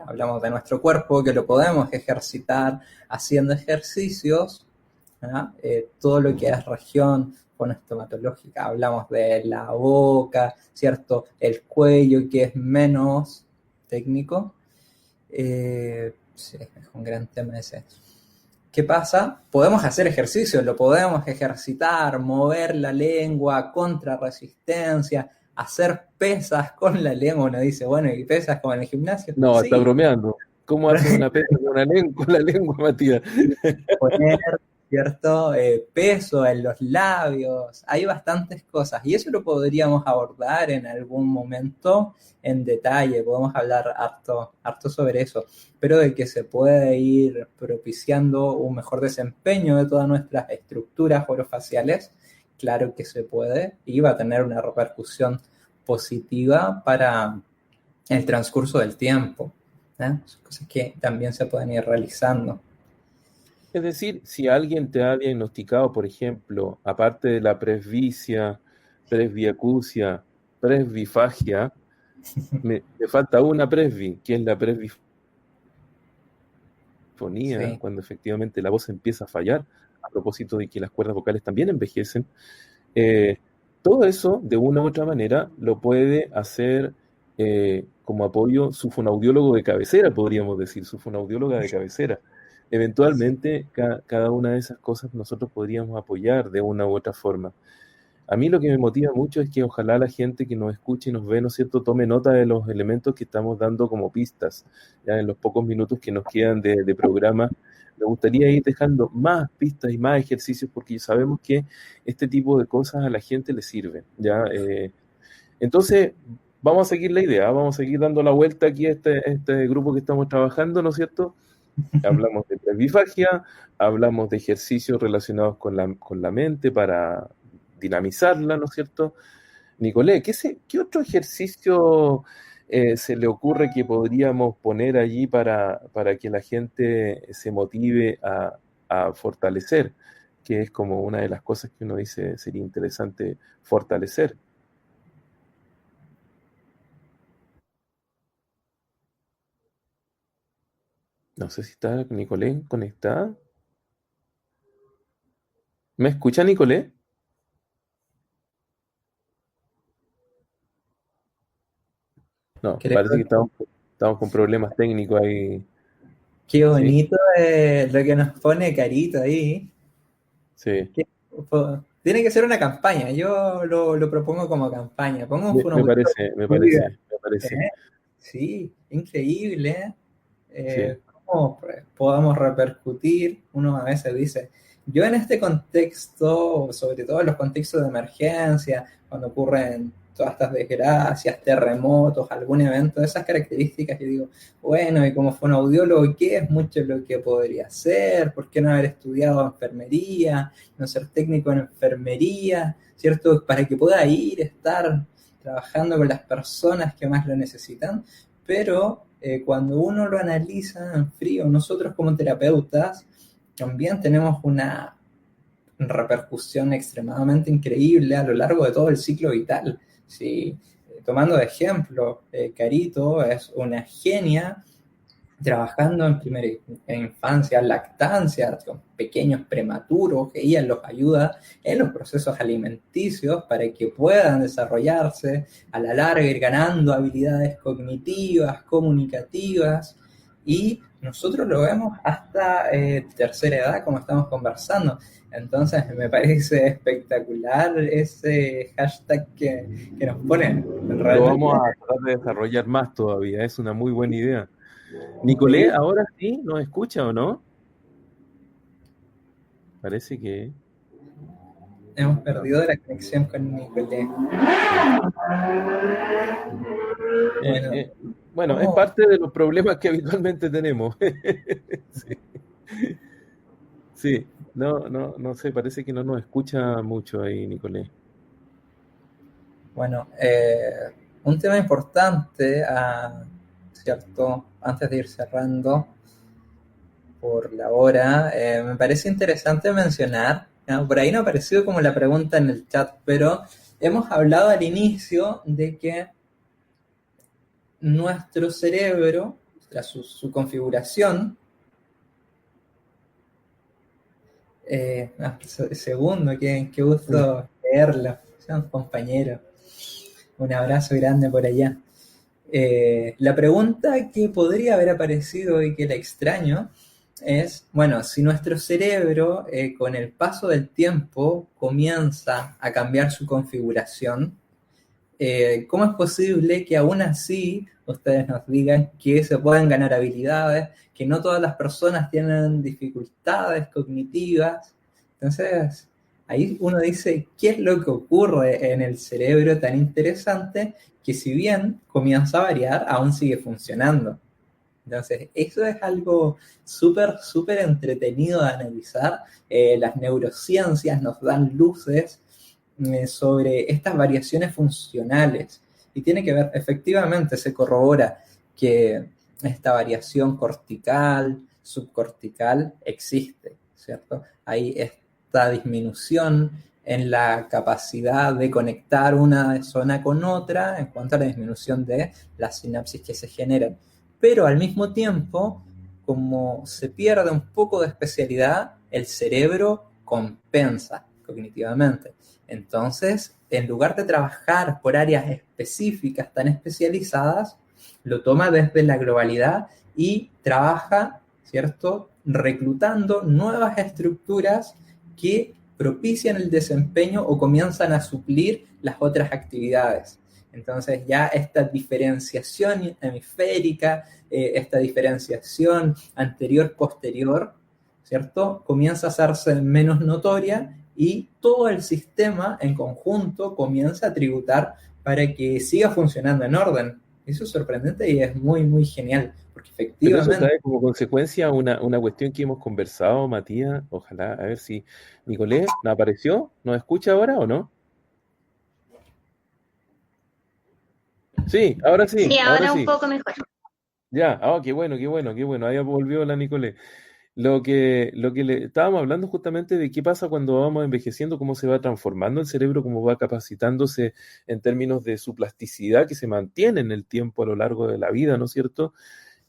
hablamos de nuestro cuerpo, que lo podemos ejercitar haciendo ejercicios, todo lo que es región fonoestomatológica, hablamos de la boca, ¿cierto? El cuello, que es menos técnico, sí, es un gran tema ese. ¿Qué pasa? Podemos hacer ejercicios, lo podemos ejercitar, mover la lengua, contrarresistencia, hacer pesas con la lengua. Uno dice, bueno, ¿y pesas como en el gimnasio? No, sí. Está bromeando. ¿Cómo hace una pesa con la lengua, Matías? Poner ¿cierto? Peso en los labios, hay bastantes cosas y eso lo podríamos abordar en algún momento en detalle, podemos hablar harto sobre eso, pero de que se puede ir propiciando un mejor desempeño de todas nuestras estructuras orofaciales, claro que se puede y va a tener una repercusión positiva para el transcurso del tiempo. Son cosas que también se pueden ir realizando. Es decir, si alguien te ha diagnosticado, por ejemplo, aparte de la presbicia, presbiacusia, presbifagia, me falta una presbi, que es la presbifonía, Sí. cuando efectivamente la voz empieza a fallar, a propósito de que las cuerdas vocales también envejecen. Todo eso, de una u otra manera, lo puede hacer como apoyo su fonoaudiólogo de cabecera, podríamos decir, su fonoaudióloga de cabecera. Eventualmente, cada una de esas cosas nosotros podríamos apoyar de una u otra forma. A mí lo que me motiva mucho es que ojalá la gente que nos escuche y nos ve, ¿no es cierto?, tome nota de los elementos que estamos dando como pistas. Ya en los pocos minutos que nos quedan de programa, me gustaría ir dejando más pistas y más ejercicios porque sabemos que este tipo de cosas a la gente le sirven, ¿ya? Entonces, vamos a seguir la idea, vamos a seguir dando la vuelta aquí a este grupo que estamos trabajando, ¿no es cierto? Hablamos de presbifagia, hablamos de ejercicios relacionados con la mente para dinamizarla, ¿no es cierto? Nicolé, ¿qué otro ejercicio se le ocurre que podríamos poner allí para que la gente se motive a fortalecer? Que es como una de las cosas que uno dice sería interesante fortalecer. No sé si está Nicolé conectada. ¿Me escucha, Nicolé? No, Creo parece que que estamos con problemas técnicos ahí. qué Sí, bonito lo que nos pone Carito ahí. sí. Tiene que ser una campaña, yo lo propongo como campaña. Pongo un Me fonaudiólogo. parece, me parece, me parece. Sí, increíble. Sí. ¿Cómo podamos repercutir? Uno a veces dice, yo en este contexto, sobre todo en los contextos de emergencia, cuando ocurren todas estas desgracias, terremotos, algún evento de esas características, yo digo, bueno, y como fue un audiólogo, ¿qué es mucho lo que podría hacer? ¿Por qué no haber estudiado enfermería, no ser técnico en enfermería, ¿cierto? Para que pueda ir, estar trabajando con las personas que más lo necesitan, pero cuando uno lo analiza en frío, nosotros como terapeutas también tenemos una repercusión extremadamente increíble a lo largo de todo el ciclo vital. ¿Sí? Tomando de ejemplo, Carito es una genia trabajando en primera infancia, lactancia, con pequeños prematuros, que ella los ayuda en los procesos alimenticios para que puedan desarrollarse, a la larga ir ganando habilidades cognitivas, comunicativas, y nosotros lo vemos hasta tercera edad, como estamos conversando. Entonces me parece espectacular ese hashtag que nos ponen. Lo Realmente vamos a tratar de desarrollar más todavía, es una muy buena idea. Nicolé, ¿ahora sí nos escucha o no? Parece que... hemos perdido la conexión con Nicolé. Bueno, es parte de los problemas que habitualmente tenemos. Sí. Sí, no sé, parece que no nos escucha mucho ahí, Nicolé. Bueno, un tema importante, ¿cierto? Antes de ir cerrando por la hora, me parece interesante mencionar, ¿no? Por ahí no ha aparecido como la pregunta en el chat, pero hemos hablado al inicio de que nuestro cerebro, tras su configuración, segundo, qué gusto leerlo, son compañeros. Un abrazo grande por allá. La pregunta que podría haber aparecido y que la extraño es, bueno, si nuestro cerebro con el paso del tiempo comienza a cambiar su configuración, ¿cómo es posible que aún así ustedes nos digan que se pueden ganar habilidades, que no todas las personas tienen dificultades cognitivas? Entonces, ahí uno dice, ¿qué es lo que ocurre en el cerebro tan interesante que si bien comienza a variar, aún sigue funcionando? Entonces, eso es algo súper, súper entretenido de analizar. Las neurociencias nos dan luces sobre estas variaciones funcionales y tiene que ver, efectivamente, se corrobora que esta variación cortical, subcortical, existe, ¿cierto? Hay esta disminución en la capacidad de conectar una zona con otra en cuanto a la disminución de las sinapsis que se generan. Pero al mismo tiempo, como se pierde un poco de especialidad, el cerebro compensa cognitivamente. Entonces, en lugar de trabajar por áreas específicas tan especializadas, lo toma desde la globalidad y trabaja, ¿cierto?, reclutando nuevas estructuras que propician el desempeño o comienzan a suplir las otras actividades. Entonces ya esta diferenciación hemisférica, esta diferenciación anterior-posterior, ¿cierto?, comienza a hacerse menos notoria y todo el sistema en conjunto comienza a tributar para que siga funcionando en orden. Eso es sorprendente y es muy, muy genial, porque Pero eso efectivamente... trae como consecuencia una cuestión que hemos conversado, Matías. Ojalá, a ver si Nicolás ¿nos apareció? ¿Nos escucha ahora o no? Sí, ahora sí, Sí, ahora ahora un sí. poco mejor. Ya, qué bueno, qué bueno, qué bueno. Ahí volvió la Nicolás. Lo que le estábamos hablando justamente de qué pasa cuando vamos envejeciendo, cómo se va transformando el cerebro, cómo va capacitándose en términos de su plasticidad que se mantiene en el tiempo a lo largo de la vida, ¿no es cierto?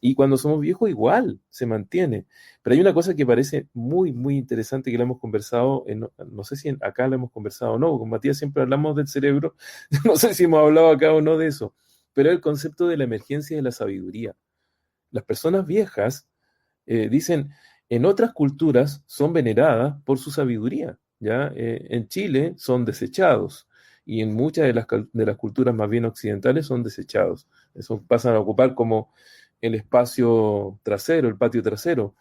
Y cuando somos viejos igual se mantiene. Pero hay una cosa que parece muy, muy interesante que la hemos conversado, no sé si acá la hemos conversado o no, con Matías siempre hablamos del cerebro, no sé si hemos hablado acá o no de eso, pero el concepto de la emergencia de la sabiduría. Las personas viejas dicen, en otras culturas son veneradas por su sabiduría, ¿ya? En Chile son desechados y en muchas de las culturas más bien occidentales son desechados. Eso pasan a ocupar como el espacio trasero, el patio trasero.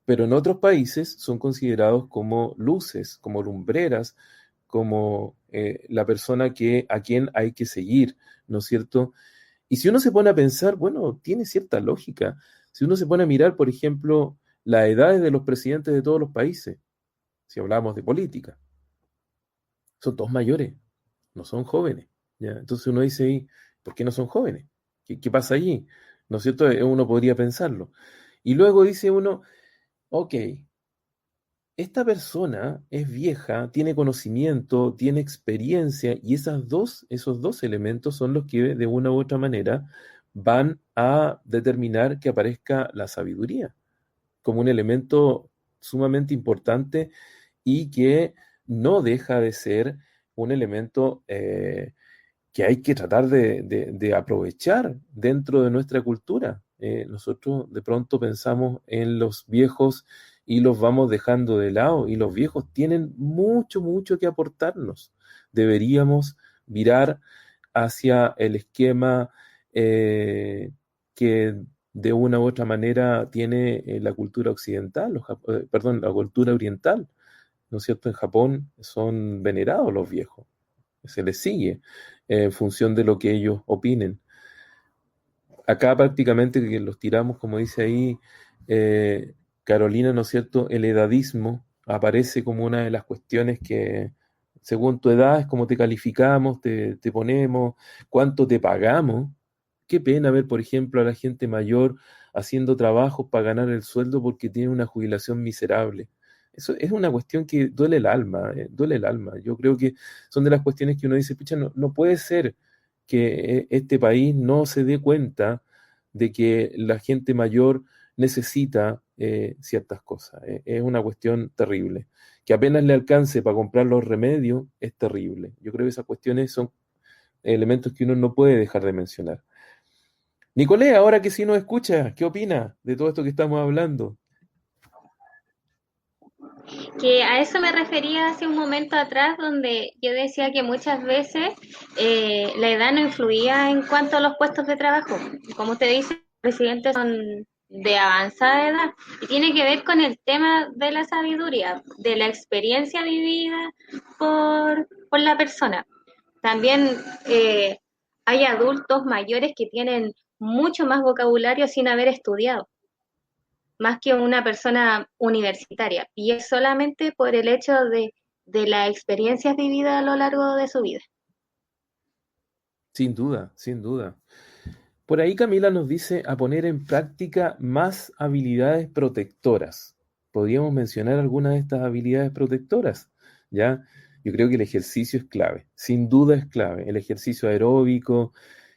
Pero en otros países son considerados como luces, como lumbreras, como la persona a quien hay que seguir, ¿no es cierto? Y si uno se pone a pensar, bueno, tiene cierta lógica. Si uno se pone a mirar, por ejemplo, las edades de los presidentes de todos los países, si hablamos de política, son todos mayores, no son jóvenes, ¿ya? Entonces uno dice, ¿y por qué no son jóvenes? ¿Qué pasa allí? ¿No es cierto? Uno podría pensarlo. Y luego dice uno, ok, esta persona es vieja, tiene conocimiento, tiene experiencia, y esos dos elementos son los que de una u otra manera van a determinar que aparezca la sabiduría como un elemento sumamente importante y que no deja de ser un elemento que hay que tratar de aprovechar dentro de nuestra cultura. Nosotros de pronto pensamos en los viejos y los vamos dejando de lado, y los viejos tienen mucho, mucho que aportarnos. Deberíamos virar hacia el esquema que de una u otra manera tiene la cultura occidental, perdón, la cultura oriental, ¿no es cierto? En Japón son venerados los viejos, se les sigue en función de lo que ellos opinen. Acá prácticamente que los tiramos, como dice ahí Carolina, ¿no es cierto? El edadismo aparece como una de las cuestiones que, según tu edad, es como te calificamos, te ponemos, cuánto te pagamos. Qué pena ver, por ejemplo, a la gente mayor haciendo trabajos para ganar el sueldo porque tiene una jubilación miserable. Eso es una cuestión que duele el alma, duele el alma. Yo creo que son de las cuestiones que uno dice, pucha, no puede ser que este país no se dé cuenta de que la gente mayor necesita ciertas cosas. Es una cuestión terrible. Que apenas le alcance para comprar los remedios es terrible. Yo creo que esas cuestiones son elementos que uno no puede dejar de mencionar. Nicolás, ahora que sí nos escucha, ¿qué opina de todo esto que estamos hablando? Que a eso me refería hace un momento atrás, donde yo decía que muchas veces la edad no influía en cuanto a los puestos de trabajo. Como usted dice, los presidentes son de avanzada edad y tiene que ver con el tema de la sabiduría, de la experiencia vivida por la persona. También hay adultos mayores que tienen mucho más vocabulario sin haber estudiado, más que una persona universitaria, y es solamente por el hecho de las experiencias vividas a lo largo de su vida. Sin duda, sin duda. Por ahí Camila nos dice a poner en práctica más habilidades protectoras. ¿Podríamos mencionar algunas de estas habilidades protectoras? ¿Ya? Yo creo que el ejercicio es clave, sin duda es clave. El ejercicio aeróbico,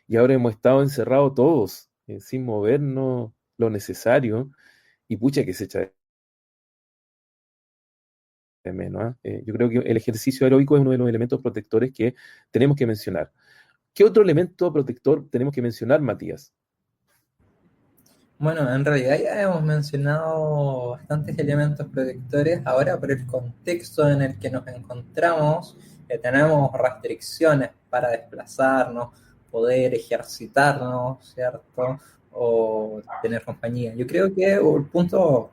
y ahora hemos estado encerrados todos, sin movernos lo necesario, y pucha que se echa de menos, ¿ah? Yo creo que el ejercicio aeróbico es uno de los elementos protectores que tenemos que mencionar. ¿Qué otro elemento protector tenemos que mencionar, Matías? Bueno, en realidad ya hemos mencionado bastantes elementos protectores. Ahora, por el contexto en el que nos encontramos, tenemos restricciones para desplazarnos, poder ejercitarnos, ¿cierto? O tener compañía. Yo creo que un punto,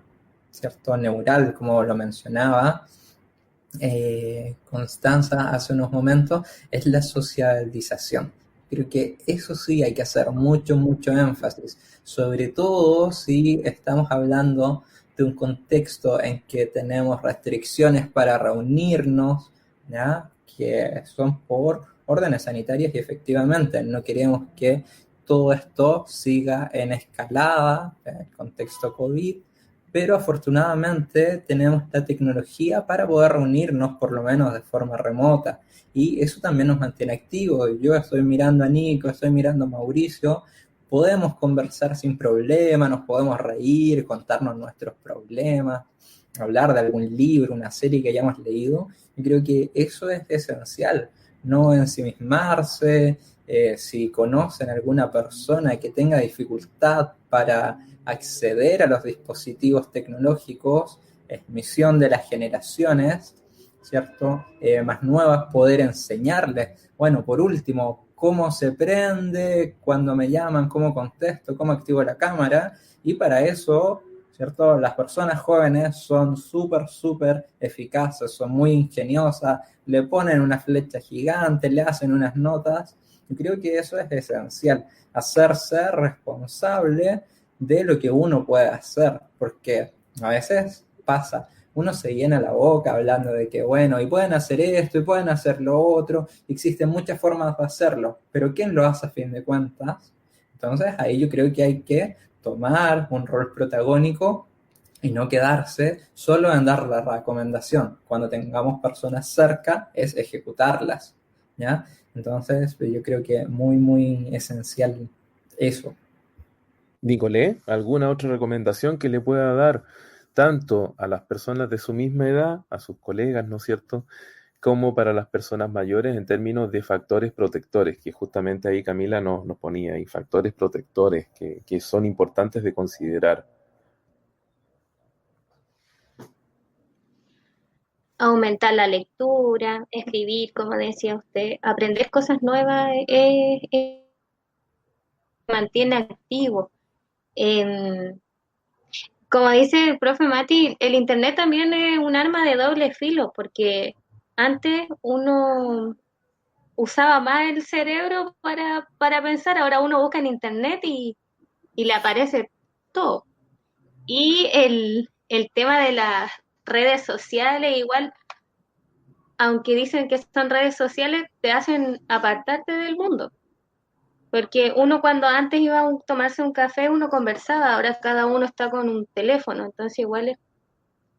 ¿cierto?, neural, como lo mencionaba Constanza hace unos momentos, es la socialización. Creo que eso sí hay que hacer mucho, mucho énfasis, sobre todo si estamos hablando de un contexto en que tenemos restricciones para reunirnos, ¿ya?, que son por órdenes sanitarias y efectivamente no queremos que todo esto siga en escalada en el contexto COVID, pero afortunadamente tenemos la tecnología para poder reunirnos por lo menos de forma remota y eso también nos mantiene activos. Yo estoy mirando a Nico, estoy mirando a Mauricio, podemos conversar sin problema, nos podemos reír, contarnos nuestros problemas, hablar de algún libro, una serie que hayamos leído. Y creo que eso es esencial, no ensimismarse. Si conocen alguna persona que tenga dificultad para acceder a los dispositivos tecnológicos, es misión de las generaciones, ¿cierto? Más nuevas, poder enseñarles, bueno, por último, cómo se prende, cuando me llaman, cómo contesto, cómo activo la cámara, y para eso, ¿cierto? Las personas jóvenes son súper, súper eficaces, son muy ingeniosas, le ponen una flecha gigante, le hacen unas notas. Yo creo que eso es esencial, hacerse responsable de lo que uno puede hacer, porque a veces pasa, uno se llena la boca hablando de que, bueno, y pueden hacer esto, y pueden hacer lo otro, existen muchas formas de hacerlo, pero ¿quién lo hace a fin de cuentas? Entonces ahí yo creo que hay que tomar un rol protagónico y no quedarse solo en dar la recomendación. Cuando tengamos personas cerca, es ejecutarlas, ¿ya? Entonces yo creo que muy, muy esencial eso. Nicolé, ¿alguna otra recomendación que le pueda dar tanto a las personas de su misma edad, a sus colegas, ¿no es cierto?, como para las personas mayores en términos de factores protectores, que justamente ahí Camila nos ponía ahí, factores protectores que son importantes de considerar? Aumentar la lectura, escribir, como decía usted, aprender cosas nuevas, mantiene activo. Eh, Como dice el profe Mati, el Internet también es un arma de doble filo, porque antes uno usaba más el cerebro para pensar, ahora uno busca en Internet y le aparece todo. Y el tema de las redes sociales, igual, aunque dicen que son redes sociales, te hacen apartarte del mundo. Porque uno cuando antes iba a tomarse un café, uno conversaba, ahora cada uno está con un teléfono, entonces igual es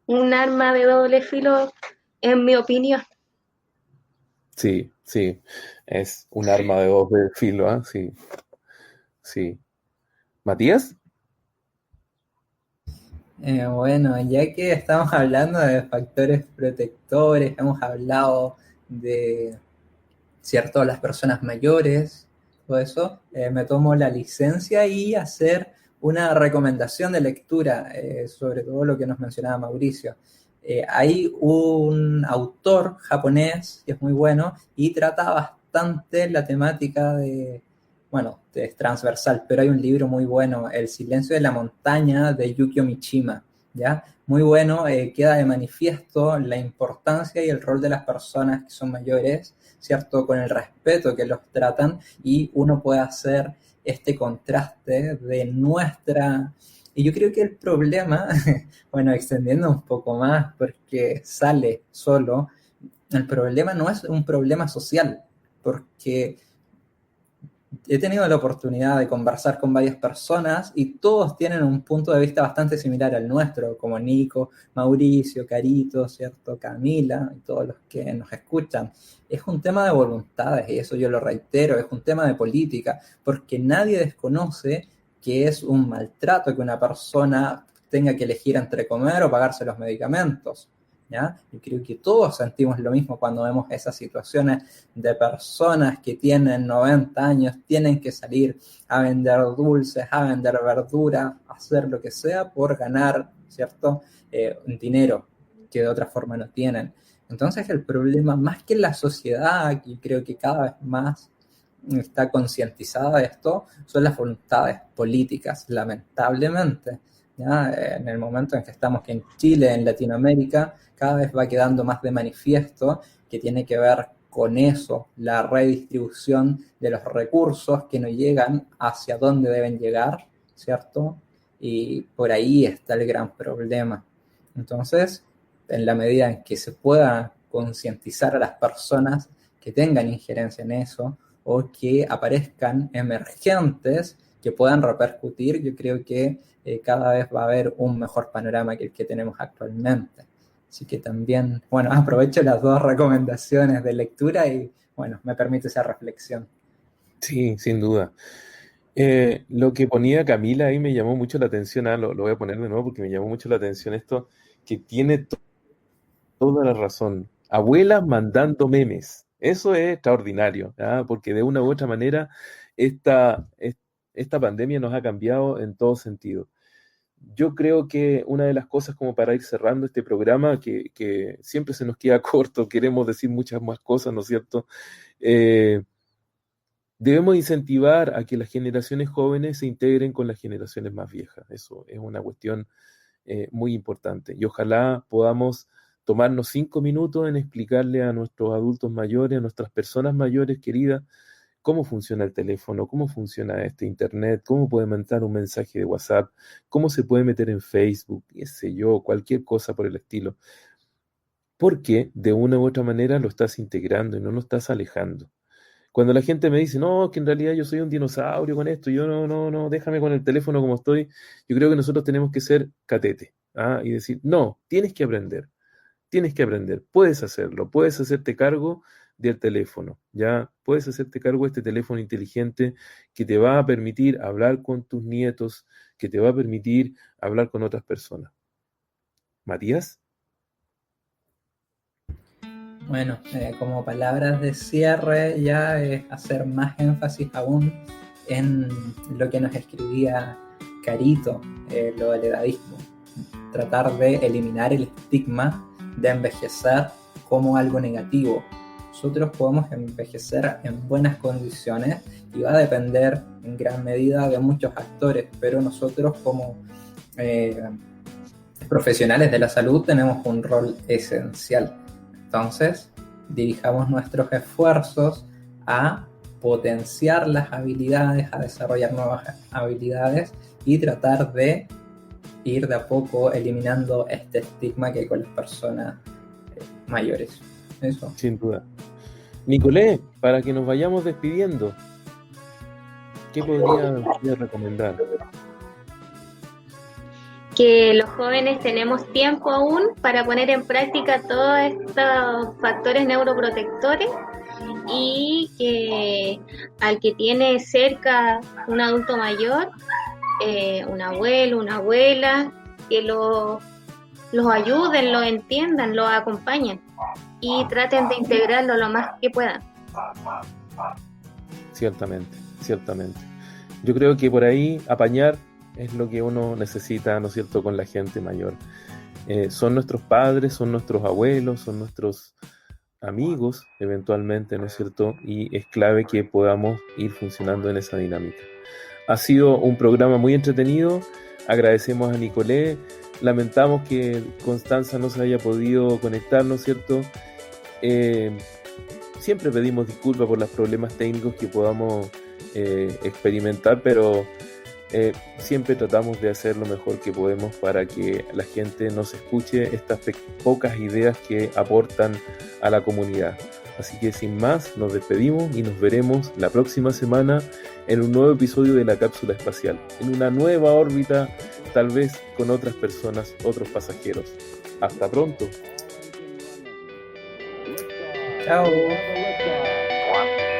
un arma de doble filo, en mi opinión. Sí, sí, es un arma de doble filo, ¿ah? Sí, sí. ¿Matías? Bueno, ya que estamos hablando de factores protectores, hemos hablado de, cierto, las personas mayores, todo eso, me tomo la licencia y hacer una recomendación de lectura, sobre todo lo que nos mencionaba Mauricio. Hay un autor japonés que es muy bueno y trata bastante la temática de, bueno, es transversal, pero hay un libro muy bueno, El silencio de la montaña, de Yukio Mishima, ¿ya? Muy bueno, queda de manifiesto la importancia y el rol de las personas que son mayores, ¿cierto? Con el respeto que los tratan, y uno puede hacer este contraste de nuestra... Y yo creo que el problema, bueno, extendiendo un poco más, porque sale solo, el problema no es un problema social, porque he tenido la oportunidad de conversar con varias personas y todos tienen un punto de vista bastante similar al nuestro, como Nico, Mauricio, Carito, ¿cierto? Camila y todos los que nos escuchan. Es un tema de voluntades, y eso yo lo reitero, es un tema de política, porque nadie desconoce que es un maltrato que una persona tenga que elegir entre comer o pagarse los medicamentos, ¿ya? Yo creo que todos sentimos lo mismo cuando vemos esas situaciones de personas que tienen 90 años, tienen que salir a vender dulces, a vender verduras, a hacer lo que sea por ganar, ¿cierto? Dinero que de otra forma no tienen. Entonces el problema, más que la sociedad, que creo que cada vez más está concientizada de esto, son las voluntades políticas, lamentablemente. ¿Ya? En el momento en que estamos que en Chile, en Latinoamérica, cada vez va quedando más de manifiesto que tiene que ver con eso, la redistribución de los recursos que no llegan hacia dónde deben llegar, ¿cierto? Y por ahí está el gran problema. Entonces, en la medida en que se pueda concientizar a las personas que tengan injerencia en eso, o que aparezcan emergentes que puedan repercutir, yo creo que cada vez va a haber un mejor panorama que el que tenemos actualmente. Así que también, bueno, aprovecho las dos recomendaciones de lectura y, bueno, me permite esa reflexión. Sí, sin duda. Lo que ponía Camila ahí me llamó mucho la atención, lo voy a poner de nuevo porque me llamó mucho la atención esto, que tiene toda la razón. Abuelas mandando memes. Eso es extraordinario, ¿ah? Porque de una u otra manera esta pandemia nos ha cambiado en todo sentido. Yo creo que una de las cosas, como para ir cerrando este programa, que siempre se nos queda corto, queremos decir muchas más cosas, ¿no es cierto? Debemos incentivar a que las generaciones jóvenes se integren con las generaciones más viejas. Eso es una cuestión muy importante. Y ojalá podamos tomarnos 5 minutos en explicarle a nuestros adultos mayores, a nuestras personas mayores queridas, cómo funciona el teléfono, cómo funciona este internet, cómo puede mandar un mensaje de WhatsApp, cómo se puede meter en Facebook, qué sé yo, cualquier cosa por el estilo. Porque de una u otra manera lo estás integrando y no lo estás alejando. Cuando la gente me dice, no, que en realidad yo soy un dinosaurio con esto, yo no, déjame con el teléfono como estoy, yo creo que nosotros tenemos que ser catete, ¿ah? Y decir, no, tienes que aprender, puedes hacerlo, puedes hacerte cargo del teléfono, ya puedes hacerte cargo de este teléfono inteligente que te va a permitir hablar con tus nietos, que te va a permitir hablar con otras personas. Matías. Bueno, como palabras de cierre ya es hacer más énfasis aún en lo que nos escribía Carito, lo del edadismo. Tratar de eliminar el estigma de envejecer como algo negativo. Nosotros podemos envejecer en buenas condiciones y va a depender en gran medida de muchos actores, pero nosotros como profesionales de la salud tenemos un rol esencial. Entonces, dirijamos nuestros esfuerzos a potenciar las habilidades, a desarrollar nuevas habilidades y tratar de ir de a poco eliminando este estigma que hay con las personas mayores. Eso. Sin duda. Nicolé, para que nos vayamos despidiendo, ¿qué podría recomendar? Que los jóvenes tenemos tiempo aún para poner en práctica todos estos factores neuroprotectores, y que al que tiene cerca un adulto mayor, un abuelo, una abuela, que los ayuden, los entiendan, los acompañen y traten de integrarlo lo más que puedan. Ciertamente. Yo creo que por ahí apañar es lo que uno necesita, ¿no es cierto?, con la gente mayor. Son nuestros padres, son nuestros abuelos, son nuestros amigos eventualmente, ¿no es cierto? Y es clave que podamos ir funcionando en esa dinámica. Ha sido un programa muy entretenido. Agradecemos a Nicolé. Lamentamos que Constanza no se haya podido conectar, ¿no es cierto? Siempre pedimos disculpas por los problemas técnicos que podamos experimentar, pero siempre tratamos de hacer lo mejor que podemos para que la gente nos escuche estas pocas ideas que aportan a la comunidad. Así que sin más, nos despedimos y nos veremos la próxima semana en un nuevo episodio de la cápsula espacial, en una nueva órbita, tal vez con otras personas, otros pasajeros. Hasta pronto. Chao. 1